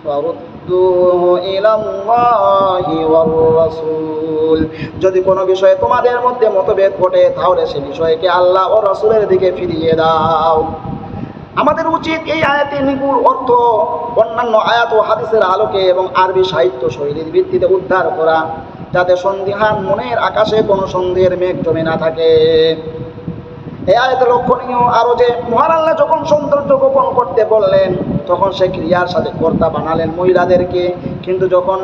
فَرُدُّوهُ إِلَى اللَّهِ وَالرَّسُولِ। যদি কোনো বিষয়ে তোমাদের মধ্যে মতভেদ ঘটে তাহলে সে বিষয়কে আল্লাহ ও রাসূলের দিকে ফিরিয়ে দাও। আমাদের উচিত এই আয়াতের নিগুড় অর্থ অন্যান্য আয়াত ও হাদিসের আলোকে এবং আরবি সাহিত্য শৈলীর ভিত্তিতে উদ্ধার করা, যাতে সন্দিহান মনের আকাশে কোনো সন্দেহের মেঘ জমে না থাকে। এই আয়াতে লক্ষণীয় আরও যে মহান আল্লাহ যখন সৌন্দর্য গোপন করতে বললেন তখন সে ক্রিয়ার সাথে কর্তা বানালেন মহিলাদেরকে, কিন্তু যখন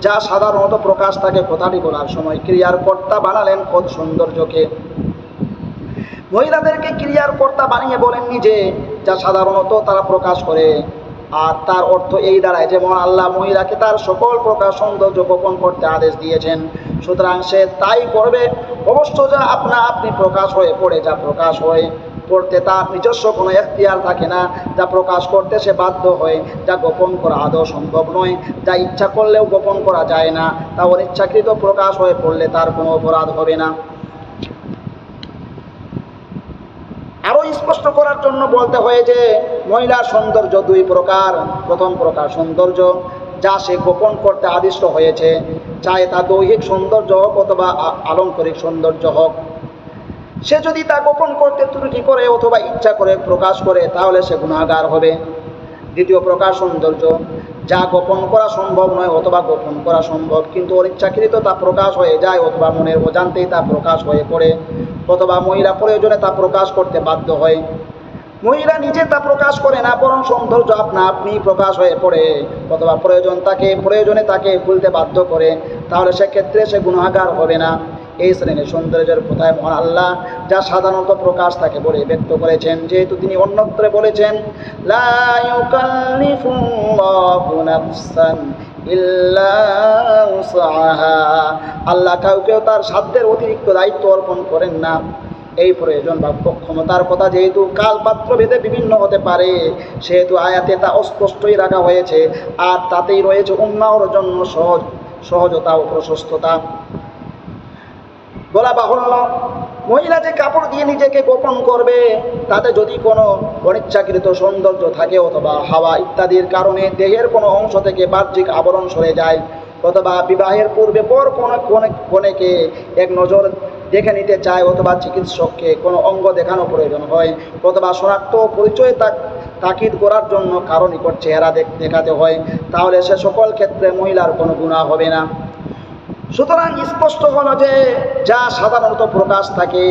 যা সাধারণত প্রকাশ থাকে কথাটি বলার সময় ক্রিয়ার কর্তা বানালেন খোদ সৌন্দর্যকে। মহিলাদেরকে ক্রিয়ার কর্তা বানিয়ে বলেননি যে যা সাধারণত তারা প্রকাশ করে, আর তার অর্থ এই দাঁড়ায় যেমন আল্লাহ মহিলাকে তার সকল প্রকার সৌন্দর্য গোপন করতে আদেশ দিয়েছেন, সুতরাং সে তাই করবে। অবশ্য যা আপনি প্রকাশ হয়ে পড়ে, যা প্রকাশ হয়ে পড়তে তার নিজস্ব কোনো এখতিয়ার থাকে না, যা প্রকাশ করতে সে বাধ্য হয়, যা গোপন করা আদৌ সম্ভব নয়, যা ইচ্ছা করলেও গোপন করা যায় না, তা অনিচ্ছাকৃত প্রকাশ হয়ে পড়লে তার কোনো অপরাধ হবে না। আরও স্পষ্ট করার জন্য বলতে হয় যে মহিলার সৌন্দর্য দুই প্রকার। প্রথম প্রকার সৌন্দর্য যা সে গোপন করতে আদিষ্ট হয়েছে, চাই তা দৈহিক সৌন্দর্য হোক অথবা আলংকারিক সৌন্দর্য হোক। সে যদি তা গোপন করতে ত্রুটি করে অথবা ইচ্ছা করে প্রকাশ করে তাহলে সে গুনাহগার হবে। দ্বিতীয় প্রকার সৌন্দর্য যা গোপন করা সম্ভব নয় অথবা গোপন করা সম্ভব কিন্তু অনিচ্ছাকৃত তা প্রকাশ হয়ে যায় অথবা মনের অজান্তেই তা প্রকাশ হয়ে পড়ে অথবা মহিলা প্রয়োজনে তা প্রকাশ করতে বাধ্য হয়। মহিলা নিজে তা প্রকাশ করে না, বরং সৌন্দর্য আপনি প্রকাশ হয়ে পড়ে অথবা প্রয়োজনে তাকে ভুলতে বাধ্য করে, তাহলে সেক্ষেত্রে সে গুনাহগার হবে না। এই শ্রেণীর সৌন্দর্যের কোথায় মহান আল্লাহ যা সাধারণত প্রকাশ তাকে বলে ব্যক্ত করেছেন, যেহেতু তিনি অন্যত্রে বলেছেন লা ইউকাল্লিফুল্লাহু নাফসান ইল্লা উসআহা, আল্লাহ কাউকেও তার সাধ্যের অতিরিক্ত দায়িত্ব অর্পণ করেন না। এই প্রয়োজন বা ক্ষমতার কথা যেহেতু কালপাত্র ভেদে বিভিন্ন হতে পারে, সেহেতু আয়াতে তা অস্পষ্টই রাখা হয়েছে, আর তাতেই রয়েছে উম্মাহর জন্য সহজতা ও প্রশস্ততা। বলা বাহুল্য, মহিলা যে কাপড় দিয়ে নিজেকে গোপন করবে তাতে যদি কোনো অনিচ্ছাকৃত সৌন্দর্য থাকে অথবা হাওয়া ইত্যাদির কারণে দেহের কোনো অংশ থেকে বাহ্যিক আবরণ সরে যায় অথবা বিবাহের পূর্বে পর কনেকে এক নজর দেখে নিতে চায় অথবা চিকিৎসককে কোনো অঙ্গ দেখানো প্রয়োজন হয় অথবা শনাক্ত পরিচয় তাকিদ করার জন্য কারো নিকট চেহারা দেখাতে হয়, তাহলে সে সকল ক্ষেত্রে মহিলার কোনো গুনাহ হবে না। সুতরাং স্পষ্ট হলো যে যা সাধারণত প্রকাশ থাকে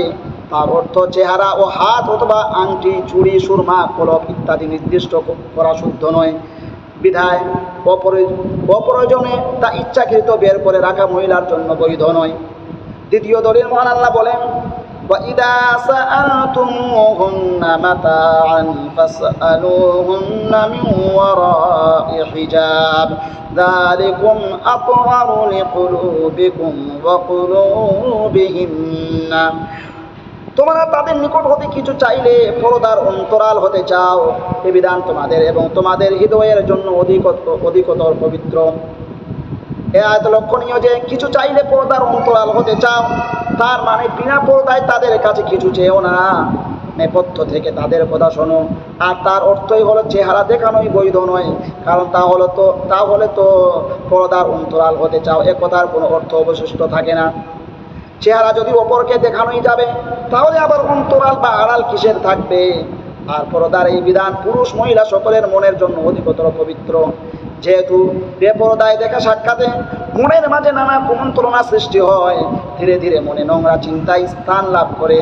তার অর্থ চেহারা ও হাত অথবা আংটি, চুড়ি, সুরমা, কলক ইত্যাদি নির্দিষ্ট করা শুদ্ধ নয়। বিধায় অপ্রয়োজনে তা ইচ্ছাকৃত বের করে রাখা মহিলার জন্য বৈধ নয়। দ্বিতীয় দলিল মহান আল্লাহ বলেন وَإِذَا سَأَلْتُمُوهُنَّ مَتَاعًا فَاسْأَلُوهُنَّ مِنْ وَرَاءِ حِجَابٍ ذَلِكُمْ أَطْهَرُ لِقُلُوبِكُمْ وَقُلُوبِهِنَّ, তোমরা তাদের নিকট হতে কিছু চাইলে পর্দার অন্তরাল হতে চাও, এ বিধান তোমাদের এবং তোমাদের হৃদয়ের জন্য অধিকতর পবিত্র। এ আয়াত লক্ষণীয় যে কিছু চাইলে পর্দার অন্তরাল হতে চাও, তার মানে বিনা পর্দায় তাদের কাছে কিছু চেয়েও না, নেপথ্য থেকে তাদের কথা শোনো। আর তার অর্থই হলো চেহারা দেখানোই বৈধ নয়, কারণ তাহলে তো পর্দার অন্তরাল হতে চাও, এ কথার কোনো অর্থ অবশিষ্ট থাকে না। চেহারা যদি অপরকে দেখানোই যাবে তাহলে আবার অন্তরাল বা আড়াল কিসের থাকবে? আর পর্দার এই বিধান পুরুষ মহিলা সকলের মনের জন্য অধিকতর পবিত্র, যেহেতু বেপরদায় দেখা সাক্ষাতে মনের মাঝে নানা কুমন্ত্রণা সৃষ্টি হয়, ধীরে ধীরে মনে নোংরা চিন্তায় স্থান লাভ করে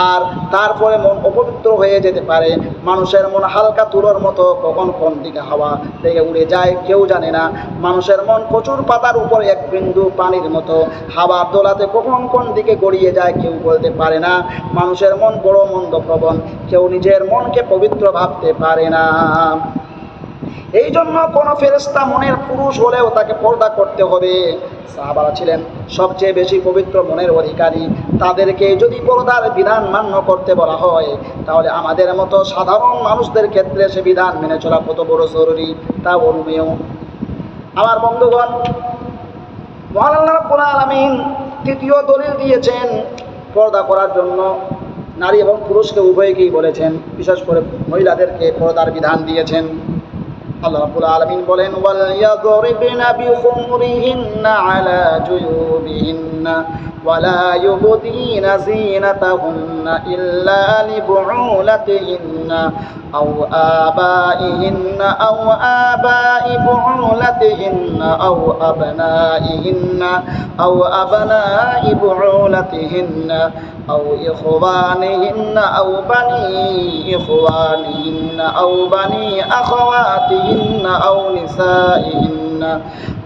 আর তারপরে মন অপবিত্র হয়ে যেতে পারে। মানুষের মন হালকা তুলোর মতো, কখন কোন দিকে হাওয়া লেগে উড়ে যায় কেউ জানে না। মানুষের মন কচুর পাতার উপর এক বিন্দু পানির মতো, হাওয়ার দোলাতে কখন কোন দিকে গড়িয়ে যায় কেউ বলতে পারে না। মানুষের মন বড় মন্দপ্রবণ, কেউ নিজের মনকে পবিত্র ভাবতে পারে না। এই জন্য কোনো ফেরেশতা মনের পুরুষ হলেও তাকে পর্দা করতে হবে। সাহাবারা ছিলেন সবচেয়ে বেশি পবিত্র মনের অধিকারী, তাদেরকে যদি পর্দার বিধান মান্য করতে বলা হয় তাহলে আমাদের মতো সাধারণ মানুষদের ক্ষেত্রে সে বিধান মেনে চলা কত বড় জরুরি তা অনুমেয়। আমার বন্ধুগণ, মহান আল্লাহ রাব্বুল আলামিন তৃতীয় দলিল দিয়েছেন পর্দা করার জন্য। নারী এবং পুরুষকে উভয়কেই বলেছেন, বিশেষ করে মহিলাদেরকে পর্দার বিধান দিয়েছেন। আল্লাহ রাব্বুল আলামিন বলেন ওয়ালইয়াদরিবনা বিখুমরিহিন্না আলা জুয়ুবিহিন্না ওয়ালা ইউবদিনা যিনাতাহুন্না ইল্লা লিবুউলাতিহিন্না আও আবাইহিন্না আও আবাই বুউলাতিহিন্না আও আবনাইহিন্না আও আবনাই বুউলাতিহিন্না أو إخوانهن أو بني إخوانهن أو بني أخواتهن أو نسائهن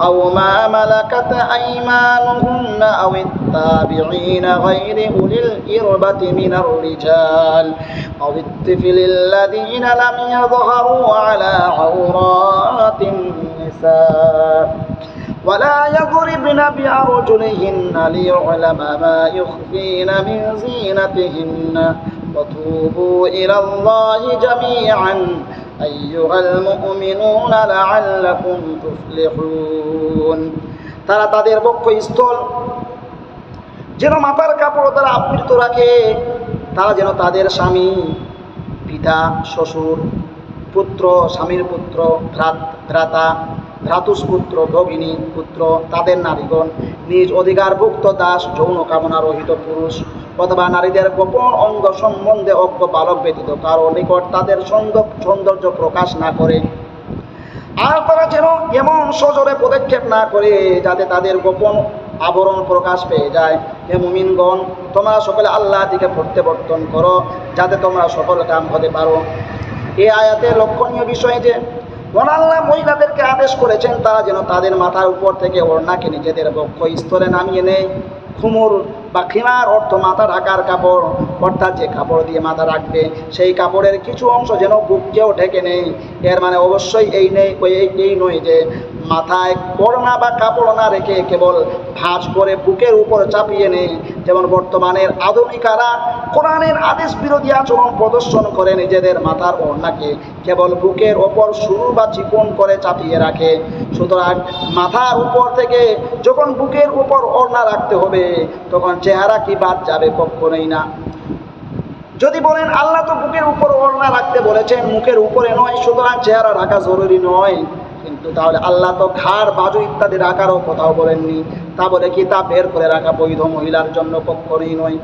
أو ما ملكت أيمانهن أو التابعين غير أولي الإربة من الرجال أو الطفل الذين لم يظهروا على عورات النساء ولا يضربن بأرجلهن ليعلم ما يخفين من زينتهن وتوبوا إلى الله جميعا أيها المؤمنون لعلكم تفلحون তারা তাদের বক্ষস্থল যেন মাথার কাপড় দ্বারা আবৃত রাখে, তারা যেন তাদের স্বামী, পিতা, শ্বশুর, পুত্র, স্বামীর পুত্র, ভ্রাতা, ভ্রাতুষ্পুত্র, ভগিনী, পুত্র, তাদের নারীগণ, নিজ অধিকারভুক্ত দাস, যৌন কামনা রহিত পুরুষ অথবা নারীদের গোপন অঙ্গ সম্বন্ধে অজ্ঞ বালক ব্যতীত কারো নিকট তাদের সৌন্দর্য প্রকাশ না করে। আর তারা যেন এমন সজোরে পদক্ষেপ না করে যাতে তাদের গোপন আবরণ প্রকাশ পেয়ে যায়। হে মুমিনগণ, তোমরা সকলে আল্লাহর দিকে প্রত্যাবর্তন করো যাতে তোমরা সফল কাম হতে পারো। এই আয়াতে লক্ষণীয় বিষয় যে আল্লাহ মহিলাদেরকে আদেশ করেছেন তারা যেন তাদের মাথার উপর থেকে ওড়নাকে নিজেদের বক্ষ স্তরে নামিয়ে নেয়। খুমুর বা খিমার অর্থ মাথা ঢাকার কাপড়, অর্থাৎ যে কাপড় দিয়ে মাথা রাখবে সেই কাপড়ের কিছু অংশ যেন বুককেও ঢেকে নেই। এর মানে অবশ্যই এই নয় যে মাথায় ওড়না বা কাপড় না রেখে কেবল ভাঁজ করে বুকের উপর চাপিয়ে নেই, যেমন বর্তমানের আধুনিকারা কোরআনের আদেশ বিরোধী আচরণ প্রদর্শন করে নিজেদের মাথার ওড়নাকে কেবল বুকের ওপর সরু বা চিকন করে চাপিয়ে রাখে। সুতরাং মাথার উপর থেকে যখন বুকের উপর ওড়না রাখতে হবে তখন চেহারা কি বাদ যাবে? কখনোই না। যদি বলেন আল্লাহ তো বুকের উপর ওড়না রাখতে বলেছেন, মুখের উপরে নয়, সুতরাং চেহারা ঢাকা জরুরি নয়, কিন্তু তাহলে আল্লাহ তো ঘাড়, বাজু ইত্যাদি রাখারও কথাও বলেননি। তা বলে কি তা বের করে রাখা বৈধ মহিলার জন্য? কখনোই নয়।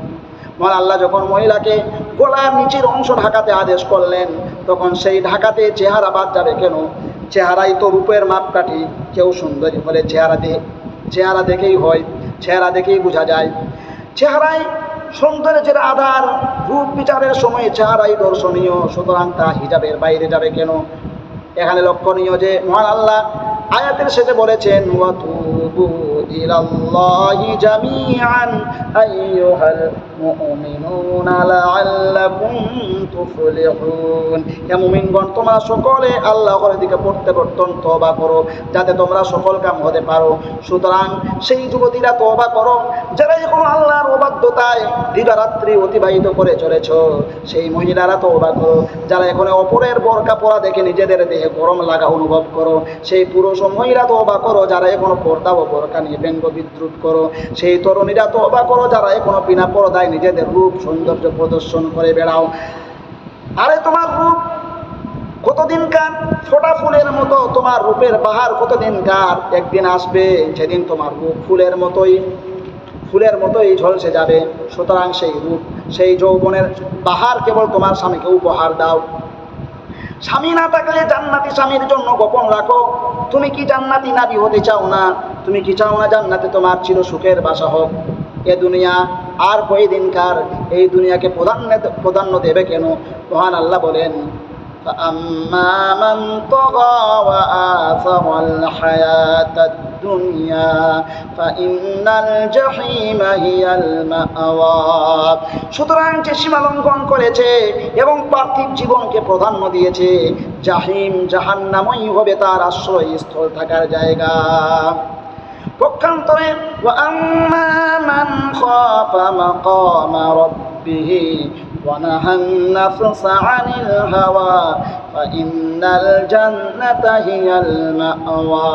মানে আল্লাহ যখন মহিলাকে গলার নিচের অংশ ঢাকাতে আদেশ করলেন তখন সেই ঢাকাতে চেহারা বাদ যাবে কেন? চেহারাই তো রূপের মাপকাঠি। কেউ সুন্দরী হলে চেহারা দেখেই হয়, চেহারা দেখেই বোঝা যায়। চেহারায় সৌন্দর্যের আধার, রূপ বিচারের সময় চেহারাই দর্শনীয়, সুতরাং তা হিজাবের বাইরে যাবে কেন? এখানে লক্ষণীয় যে মহান আল্লাহ আয়াতের শেষে বলেছেন ওয়াতুবু ইলাল্লাহি জামিআন আইয়ুহাল মুমিনুনা লাআল্লাকুম তুফলিহুন। হে মুমিনগণ, তোমরা সকলে আল্লাহর দিকে প্রত্যাবর্তন তওবা করো যাতে তোমরা সফল কাম হতে পারো। সুতরাং সেই যুবতীরা তওবা করো যারা এখনো আল্লাহর অবাধ্যতায় দিবারাত্রি অতিবাহিত করে চলেছ, সেই মহিলারা তওবা করো যারা এখনো অপরের বোরকা পরা দেখে নিজেদের দেহে গরম লাগা অনুভব করো, সেই পুরুষ ও মহিলা তওবা করো যারা এখনো পর্দা ও বোরকা নিয়ে ব্যঙ্গ বিদ্রুপ করো, সেই তরুণীরা তওবা করো যারা এখনো বিনা পর্দায় নিজেদের রূপ সৌন্দর্য প্রদর্শন করে বেড়াও। আরে তোমার রূপ কতদিনকার? ফোটা ফুলের মতো তোমার রূপের বাহার কতদিনকার? একদিন আসবে যেদিন তোমার রূপ ফুলের মতোই ঝলসে যাবে। সুতরাং সেই রূপ, সেই যৌবনের বাহার কেবল তোমার স্বামীকে উপহার দাও। স্বামী না থাকলে জান্নাতি স্বামীর জন্য গোপন রাখো। তুমি কি জান্নাতি নারী হতে চাও না? তুমি কি চাও না জান্নাতে তোমার চির সুখের বাসা হোক? এ দুনিয়া আর কয়দিনকার? এই দুনিয়াকে প্রাধান্য দেবে কেন? মহান আল্লাহ বলেন فأما من طغى وآثر الحياة الدنيا فإن الجحيم هي المأوى। সুতরাং যে সীমা লঙ্ঘন করেছে এবং পার্থিব জীবনকে প্রাধান্য দিয়েছে, জাহিম জাহান্নামই হবে তার আশ্রয়স্থল, থাকার জায়গা। পক্ষান্তরে وأما من خاف مقام ربه ونهى النفس عن الهوى فإن الجنة هي المأوى।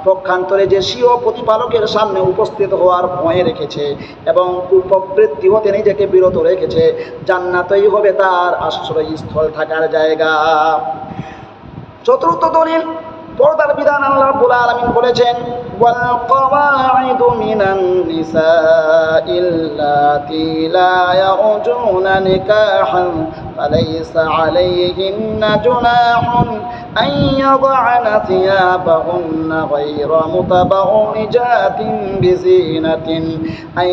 পক্ষান্তরে যে স্বীয় প্রতিপালকের সামনে উপস্থিত হওয়ার ভয় রেখেছে এবং কুপ্রবৃত্তি হতে নিজেকে বিরত রেখেছে, জান্নাতই হবে তার আশ্রয়স্থল, থাকার জায়গা। চতুর্থ দলিল, পর্দার বিধান। আল্লাহ রাব্বুল আলামিন বলেছেন ওয়াল কাওয়াইদু মিনান নিসাইল লাতি লা ইয়ারজুনা নিকাহান ফালাইসা আলাইহিন্না জুনাহুন আন ইয়াদ'আনা থিয়াবাহুন্না গায়রা মুতাবাররিজাতিন বিজিনাতিন আন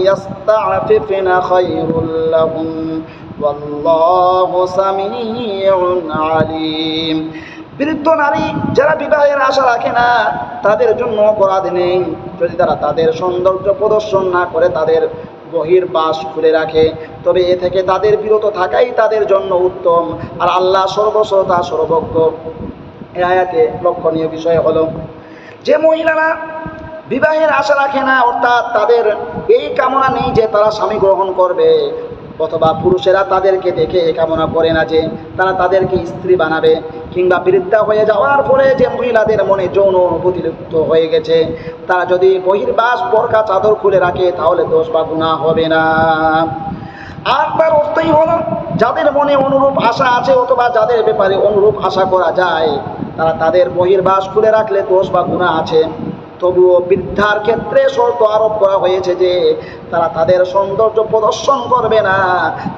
ইয়াস্তা'ফিফনা খায়রুল লাহুম ওয়াল্লাহু সামিউন আলিম। বৃদ্ধ নারী যারা বিবাহের আশা রাখে না তাদের জন্য অপরাধ নেই যদি তারা তাদের সৌন্দর্য প্রদর্শন না করে তাদের বহির্বাস খুলে রাখে, তবে এ থেকে তাদের বিরত থাকাই তাদের জন্য উত্তম। আর আল্লাহ সর্বশ্রোতা সর্বজ্ঞ। এই আয়াতে লক্ষণীয় বিষয় হলো যে মহিলারা বিবাহের আশা রাখে না, অর্থাৎ তাদের এই কামনা নেই যে তারা স্বামী গ্রহণ করবে, অথবা পুরুষেরা তাদেরকে দেখে এ কামনা করে না যে তারা তাদেরকে স্ত্রী বানাবে, কিংবা বৃদ্ধা হয়ে যাওয়ার পরে যে মহিলাদের মনে যৌন অনুভূতি লুপ্ত হয়ে গেছে, তারা যদি বহির্বাস বোরকা চাদর খুলে রাখে তাহলে দোষ বা গুনাহ হবে না। আর তার অর্থই হলো যাদের মনে অনুরূপ আশা আছে অথবা যাদের ব্যাপারে অনুরূপ আশা করা যায় তারা তাদের বহির্বাস খুলে রাখলে দোষ বা গুনাহ আছে। তবুও বৃদ্ধার ক্ষেত্রে শর্ত আরোপ করা হয়েছে যে তারা তাদের সৌন্দর্য প্রদর্শন করবে না।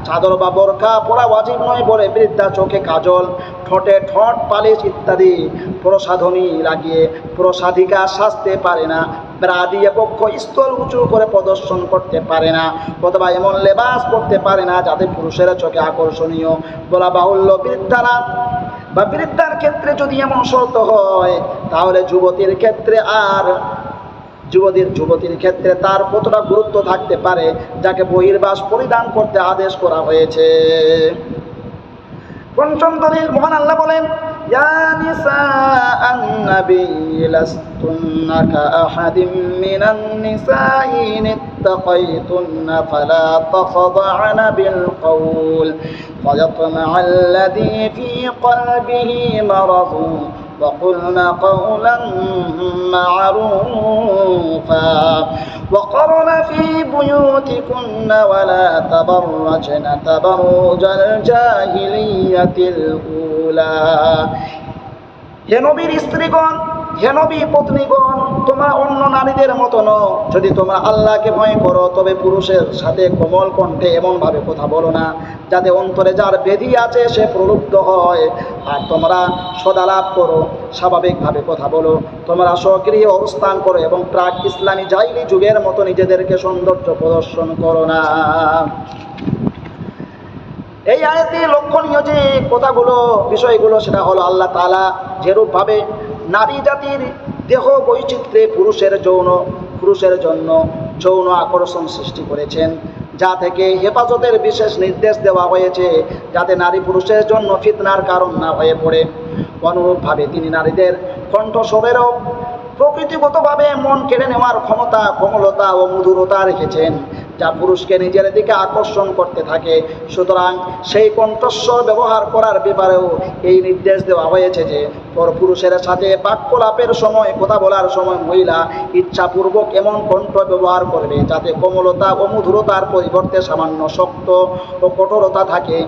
চাদর বা বোরকা পরা ওয়াজিব নয় বলে বৃদ্ধা চোখে কাজল, ঠোঁটে ঠোঁট পালিশ ইত্যাদি প্রসাধনী লাগিয়ে প্রসাধিকা সাজতে পারে না, ব্রা দিয়ে বক্ষ স্থল উঁচু করে প্রদর্শন করতে পারে না, অথবা এমন লেবাস পরতে পারে না যাতে পুরুষের চোখে আকর্ষণীয়। বলা বাহুল্য বৃদ্ধারা বা বৃদ্ধার ক্ষেত্রে যদি এমন শর্ত হয় তাহলে যুবতীর ক্ষেত্রে তার কতটা গুরুত্ব থাকতে পারে যাকে বহির্বাস পরিধান করতে আদেশ করা হয়েছে। পঞ্চম দলিল, মহান আল্লাহ বলেন ইয়া নিসাআন নবী লাস্তুন্না কাআহাদিম মিনান নিসাই ইত্তাকাইতুন্না ফালা তাখদা'না বিল কওল ফায়াতমা'আল্লাযী ফী কলবিহি মারাদুন وقلن قولا معروفا وقرن في بيوتكن ولا تبرجن تبرج الجاهلية الأولى। হে নবীর স্ত্রীগণ, হে নবী পত্নীগণ, তোমরা অন্য নারীদের মতো নও। যদি তোমরা আল্লাহকে ভয় করো তবে পুরুষের সাথে কোমল কণ্ঠে এমনভাবে কথা বলো না যাতে অন্তরে যার ব্যাধি আছে সে প্রলুব্ধ হয়। আর তোমরা সদালাপ করো, স্বাভাবিকভাবে কথা বলো, তোমরা স্বগৃহে অবস্থান করো এবং প্রাক ইসলামী জাইলি যুগের মতো নিজেদেরকে সৌন্দর্য প্রদর্শন করো না। এই আয়াতে লক্ষণীয় যে বিষয়গুলো সেটা হলো আল্লাহ তাআলা যেরূপভাবে নারী জাতির দেহ বৈচিত্র্যে পুরুষের জন্য যৌন আকর্ষণ সৃষ্টি করেছেন, যা থেকে হেফাজতের বিশেষ নির্দেশ দেওয়া হয়েছে যাতে নারী পুরুষের জন্য ফিতনার কারণ না হয়ে পড়ে। অনুরূপভাবে তিনি নারীদের কণ্ঠস্বরেরও প্রকৃতিগতভাবে মন কেড়ে নেওয়ার ক্ষমতা, কোমলতা ও মধুরতা রেখেছেন যা পুরুষকে নিজের দিকে আকর্ষণ করতে থাকে। সুতরাং সেই কণ্ঠস্বর ব্যবহার করার ব্যাপারেও এই নির্দেশ দেওয়া হয়েছে যে পুরুষের সাথে বাক্যলাপের সময়, কথা বলার সময় মহিলা ইচ্ছাপূর্বক এমন কণ্ঠ ব্যবহার করবে যাতে কোমলতা ও মধুরতার পরিবর্তে সামান্য শক্ত ও কঠোরতা থাকে,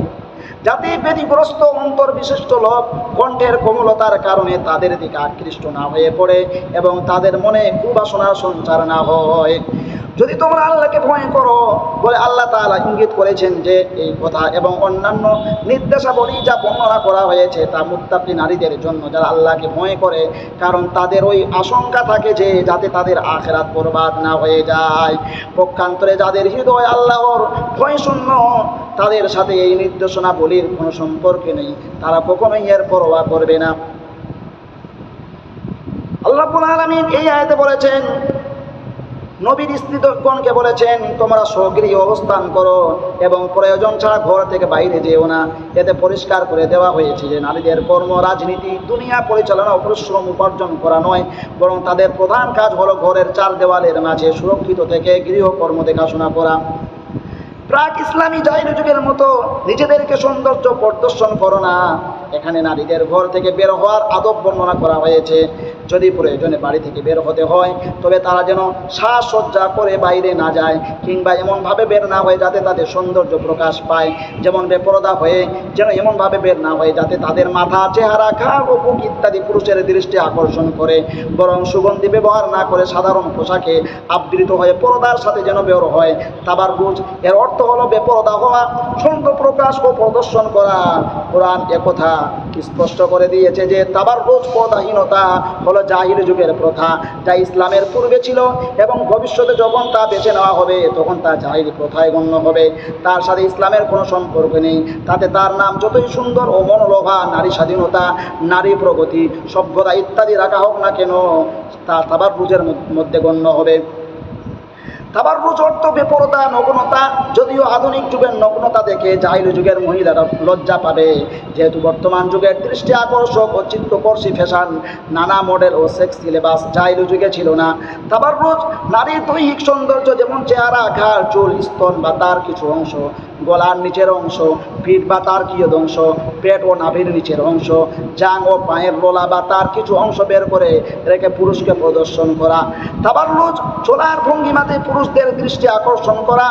যাতে ব্যতিগ্রস্ত অন্তর বিশিষ্ট লোক কণ্ঠের কোমলতার কারণে তাদের দিকে আকৃষ্ট না হয়ে পড়ে এবং তাদের মনে কুবাসনার সঞ্চার না হয়। যদি তোমরা আল্লাহকে ভয় করো বলে আল্লাহ তাআলা ইঙ্গিত করেছেন যে এই কথা এবং অন্যান্য নির্দেশাবলী যা বর্ণনা করা হয়েছে তা মুত্তাকি নারীদের জন্য যারা আল্লাহকে ভয় করে, কারণ তাদের ওই আশঙ্কা থাকে যে যাতে তাদের আখিরাত বরবাদ না হয়ে যায়। পক্ষান্তরে যাদের হৃদয় আল্লাহর ভয় শূন্য তাদের সাথে এই নির্দেশনাবলীর কোনো সম্পর্ক নেই, তারা কখনোই এর পরোয়া করবে না। আল্লাহ রাব্বুল আলামিন এই আয়াতে বলেছেন, নবীর স্ত্রীগণকে বলেছেন তোমরা স্বগৃহে অবস্থান করো এবং প্রয়োজন ছাড়া ঘর থেকে বাইরে যেও না। এতে পরিষ্কার করে দেওয়া হয়েছে যে নারীদের কর্ম, রাজনীতি, দুনিয়া পরিচালনা ও পরিশ্রম উপার্জন করা নয়, বরং তাদের প্রধান কাজ হলো ঘরের চার দেওয়ালের মাঝে সুরক্ষিত থেকে গৃহকর্ম দেখাশোনা করা। প্রাক ইসলামী জাহিলি যুগের মতো নিজেদেরকে সৌন্দর্য প্রদর্শন করো না। এখানে নারীদের ঘর থেকে বের হওয়ার আদব বর্ণনা করা হয়েছে। যদি প্রয়োজনে বাড়ি থেকে বের হতে হয় তবে তারা যেন সাজসজ্জা করে বাইরে না যায়, কিংবা এমনভাবে বের না হয় যাতে তাদের সৌন্দর্য প্রকাশ পায়, যেমন বেপরদা হয়ে যেন এমনভাবে বের না হয় যাতে তাদের মাথা, চেহারা, ঘাড় ও বুক ইত্যাদি পুরুষের দৃষ্টি আকর্ষণ করে, বরং সুগন্ধি ব্যবহার না করে সাধারণ পোশাকে আবৃত হয়ে পর্দার সাথে যেন বের হয়। তাবাররুজ এর অর্থ হলো বেপরদা হওয়া, সৌন্দর্য প্রকাশ ও প্রদর্শন করা। কোরআন একথা স্পষ্ট করে দিয়েছে যে তাবাররুজ, পর্দাহীনতা হলো জাহিলি যুগের প্রথা, যা ইসলামের পূর্বে ছিল এবং ভবিষ্যতে যখন তা বেছে নেওয়া হবে তখন তা জাহিলি প্রথায় গণ্য হবে। তার সাথে ইসলামের কোনো সম্পর্ক নেই। তাতে তার নাম যতই সুন্দর ও মনোলোভা, নারী স্বাধীনতা, নারী প্রগতি, সভ্যতা ইত্যাদি রাখা হোক না কেন, তা তাবাররুজের মধ্যে গণ্য হবে। তাবাররুজ অর্থ বেপরদা, নগ্নতা। যদিও আধুনিক যুগের নগ্নতা দেখে জাহিলি যুগের মহিলারা লজ্জা পাবে, যেহেতু বর্তমান যুগের দৃষ্টি আকর্ষক ও চিত্তকর্ষী ফ্যাশন, নানা মডেল ও সেক্সি লেবাস জাহিলি যুগে ছিল না। তাবাররুজ নারীর দৈহিক সৌন্দর্য, যেমন চেহারা, ঘাড়, চুল, স্তন বা তার কিছু অংশ, গলার নিচের অংশ, পিঠ বা তার কিয়দ অংশ, পেট ও নাভির নিচের অংশ, জাং ও পায়ের লোলা বা তার কিছু অংশ বের করে রেখে পুরুষকে প্রদর্শন করা। তাবাররুজ চলার ভঙ্গিমাতে পুরুষদের দৃষ্টি আকর্ষণ করা,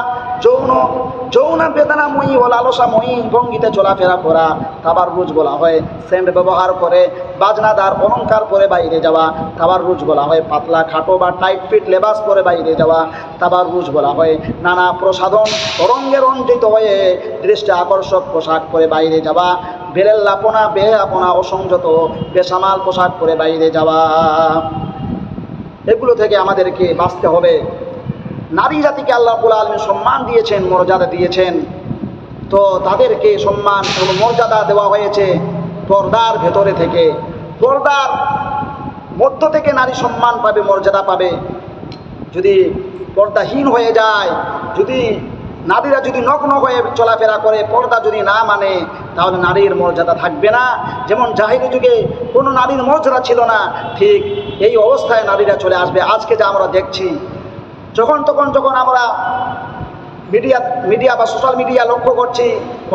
যৌন বেদনাময়ী ও লালসাময়ী ভঙ্গিতে চলাফেরা করা তাবাররুজ বলা হয়। সেন্ট ব্যবহার করে, বাজনাদার অলঙ্কার পরে বাইরে যাওয়া তাবাররুজ বলা হয়। পাতলা, খাটো বা টাইট ফিট লেবাস পরে বাইরে যাওয়া তাবাররুজ বলা হয়। নানা প্রসাধন রঙে রঞ্জিত হয়ে দৃষ্টি আকর্ষক পোশাক পরে বাইরে যাওয়া, বেলেল্লাপনা, বেহাপনা, অসংযত বেসামাল পোশাক পরে বাইরে যাওয়া, এগুলো থেকে আমাদেরকে বাঁচতে হবে। নারী জাতিকে আল্লাহ রাব্বুল আলামিন সম্মান দিয়েছেন, মর্যাদা দিয়েছেন, তো তাদেরকে সম্মান ও মর্যাদা দেওয়া হয়েছে পর্দার ভেতরে থেকে। পর্দার মধ্য থেকে নারী সম্মান পাবে, মর্যাদা পাবে। যদি পর্দাহীন হয়ে যায়, যদি নারীরা যদি নগ্ন হয়ে চলাফেরা করে, পর্দা যদি না মানে, তাহলে নারীর মর্যাদা থাকবে না। যেমন জাহিলি যুগে কোনো নারীর মর্যাদা ছিল না, ঠিক এই অবস্থায় নারীরা চলে আসবে। আজকে যা আমরা দেখছি, যখন আমরা মিডিয়া বা সোশ্যাল মিডিয়া লক্ষ্য করছি,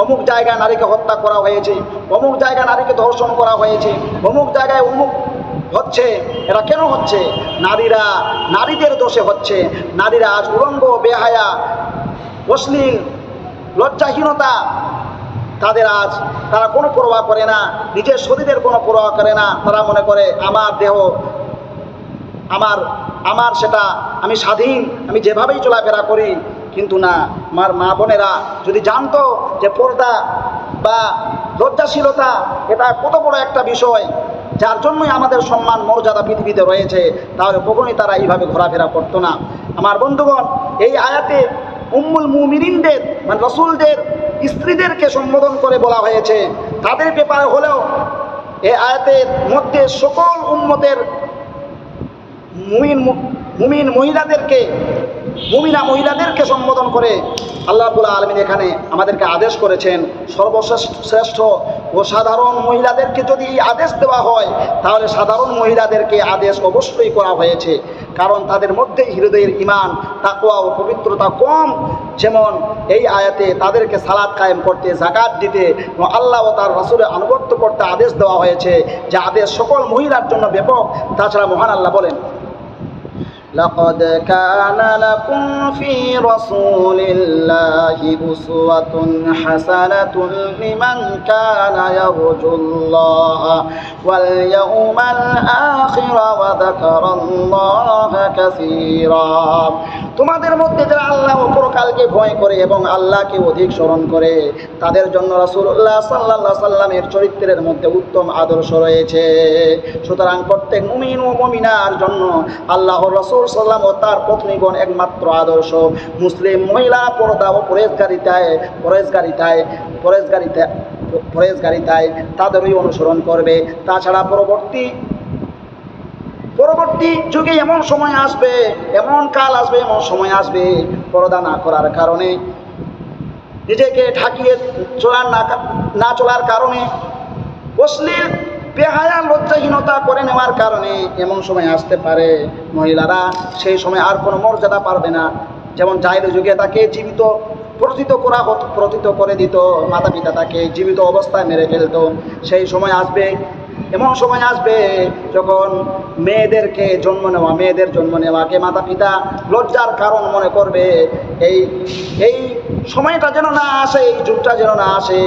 অমুক জায়গায় নারীকে হত্যা করা হয়েছে, অমুক জায়গায় নারীকে ধর্ষণ করা হয়েছে, অমুক জায়গায় অমুক হচ্ছে। এরা কেন হচ্ছে? নারীদের দোষে হচ্ছে। নারীরা আজ উলঙ্গ, বেহায়া, অশ্লীল, লজ্জাহীনতা, তারা কোনো পরোয়া করে না, নিজের শরীরের কোনো পরোয়া করে না। তারা মনে করে আমার দেহ, আমার সেটা, আমি স্বাধীন, আমি যেভাবেই চলাফেরা করি। কিন্তু না, আমার মা বোনেরা যদি জানতো যে পর্দা বা লজ্জাশীলতা এটা কত বড় একটা বিষয়, যার জন্যই আমাদের সম্মান মর্যাদা পৃথিবীতে রয়েছে, তাহলে কখনোই তারা এইভাবে ঘোরাফেরা করতো না। আমার বন্ধুগণ, এই আয়াতে উম্মুল মুমিনিনদের মানে রাসূলদের স্ত্রীদেরকে সম্বোধন করে বলা হয়েছে। তাদের ব্যাপারে হলেও এই আয়াতের মধ্যে সকল উম্মতের মুমিনা মহিলাদেরকে সম্বোধন করে আল্লাহ রাব্বুল আলামিন এখানে আমাদেরকে আদেশ করেছেন। সর্বশ্রেষ্ঠ ও সাধারণ মহিলাদেরকে যদি এই আদেশ দেওয়া হয়, তাহলে সাধারণ মহিলাদেরকে আদেশ অবশ্যই করা হয়েছে, কারণ তাদের মধ্যে হৃদয়ের ঈমান, তাকওয়া ও পবিত্রতা কম। যেমন এই আয়াতে তাদেরকে সালাত কায়েম করতে, যাকাত দিতে ও আল্লাহ ও তার রাসূলের আনুগত্য করতে আদেশ দেওয়া হয়েছে, যে আদেশ সকল মহিলার জন্য ব্যাপক। তাছাড়া মহান আল্লাহ বলেন, لقد كان لكم في رسول الله أسوة حسنة لمن كان يرجو الله واليوم الآخر وذكر الله كثيرا। তোমাদের মধ্যে যারা আল্লাহ ও পরকালকে ভয় করে এবং আল্লাহকে অধিক স্মরণ করে, তাদের জন্য রাসূলুল্লাহ সাল্লাল্লাহু আলাইহি সাল্লামের চরিত্রের মধ্যে উত্তম আদর্শ রয়েছে। সুতরাং প্রত্যেক মুমিন ও মুমিনার জন্য আল্লাহর রাসূল সাল্লাম ও তার পত্নীগণ একমাত্র আদর্শ। মুসলিম মহিলা পর্দা ও পরেজগারিতায় তাদেরই অনুসরণ করবে। তাছাড়া পরবর্তী যুগে এমন সময় আসবে, এমন কাল আসবে, এমন সময় আসবে, পর্দা না করার কারণে, নিজেকে ঢাকিয়ে না চলার কারণে, অশ্লীল বেহায়া লজ্জাহীনতা করে নেওয়ার কারণে এমন সময় আসতে পারে মহিলারা সেই সময় আর কোনো মর্যাদা পারবে না। যেমন জাহিলি যুগে তাকে জীবিত প্রতীত করে দিত, মাতা পিতা তাকে জীবিত অবস্থায় মেরে ফেলত। সেই সময় আসবে, এমন সময় আসবে যখন মেয়েদের জন্ম নেওয়াকে মাতা পিতা লজ্জার কারণ মনে করবে। এই সময়টা যেন না আসে, এই যুগটা যেন না আসে,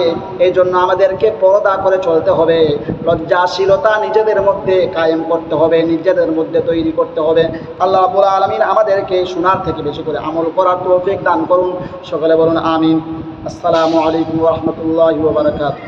এই জন্য আমাদেরকে পর্দা করে চলতে হবে। লজ্জাশীলতা নিজেদের মধ্যে কায়েম করতে হবে, নিজেদের মধ্যে তৈরি করতে হবে। আল্লাহ রাব্বুল আলামিন আমাদেরকে শোনার থেকে বেশি করে আমল করার তৌফিক দান করুন। সকলে বলুন আমিন। আসসালামু আলাইকুম ওয়া রাহমাতুল্লাহি ওয়া বারাকাতুহু।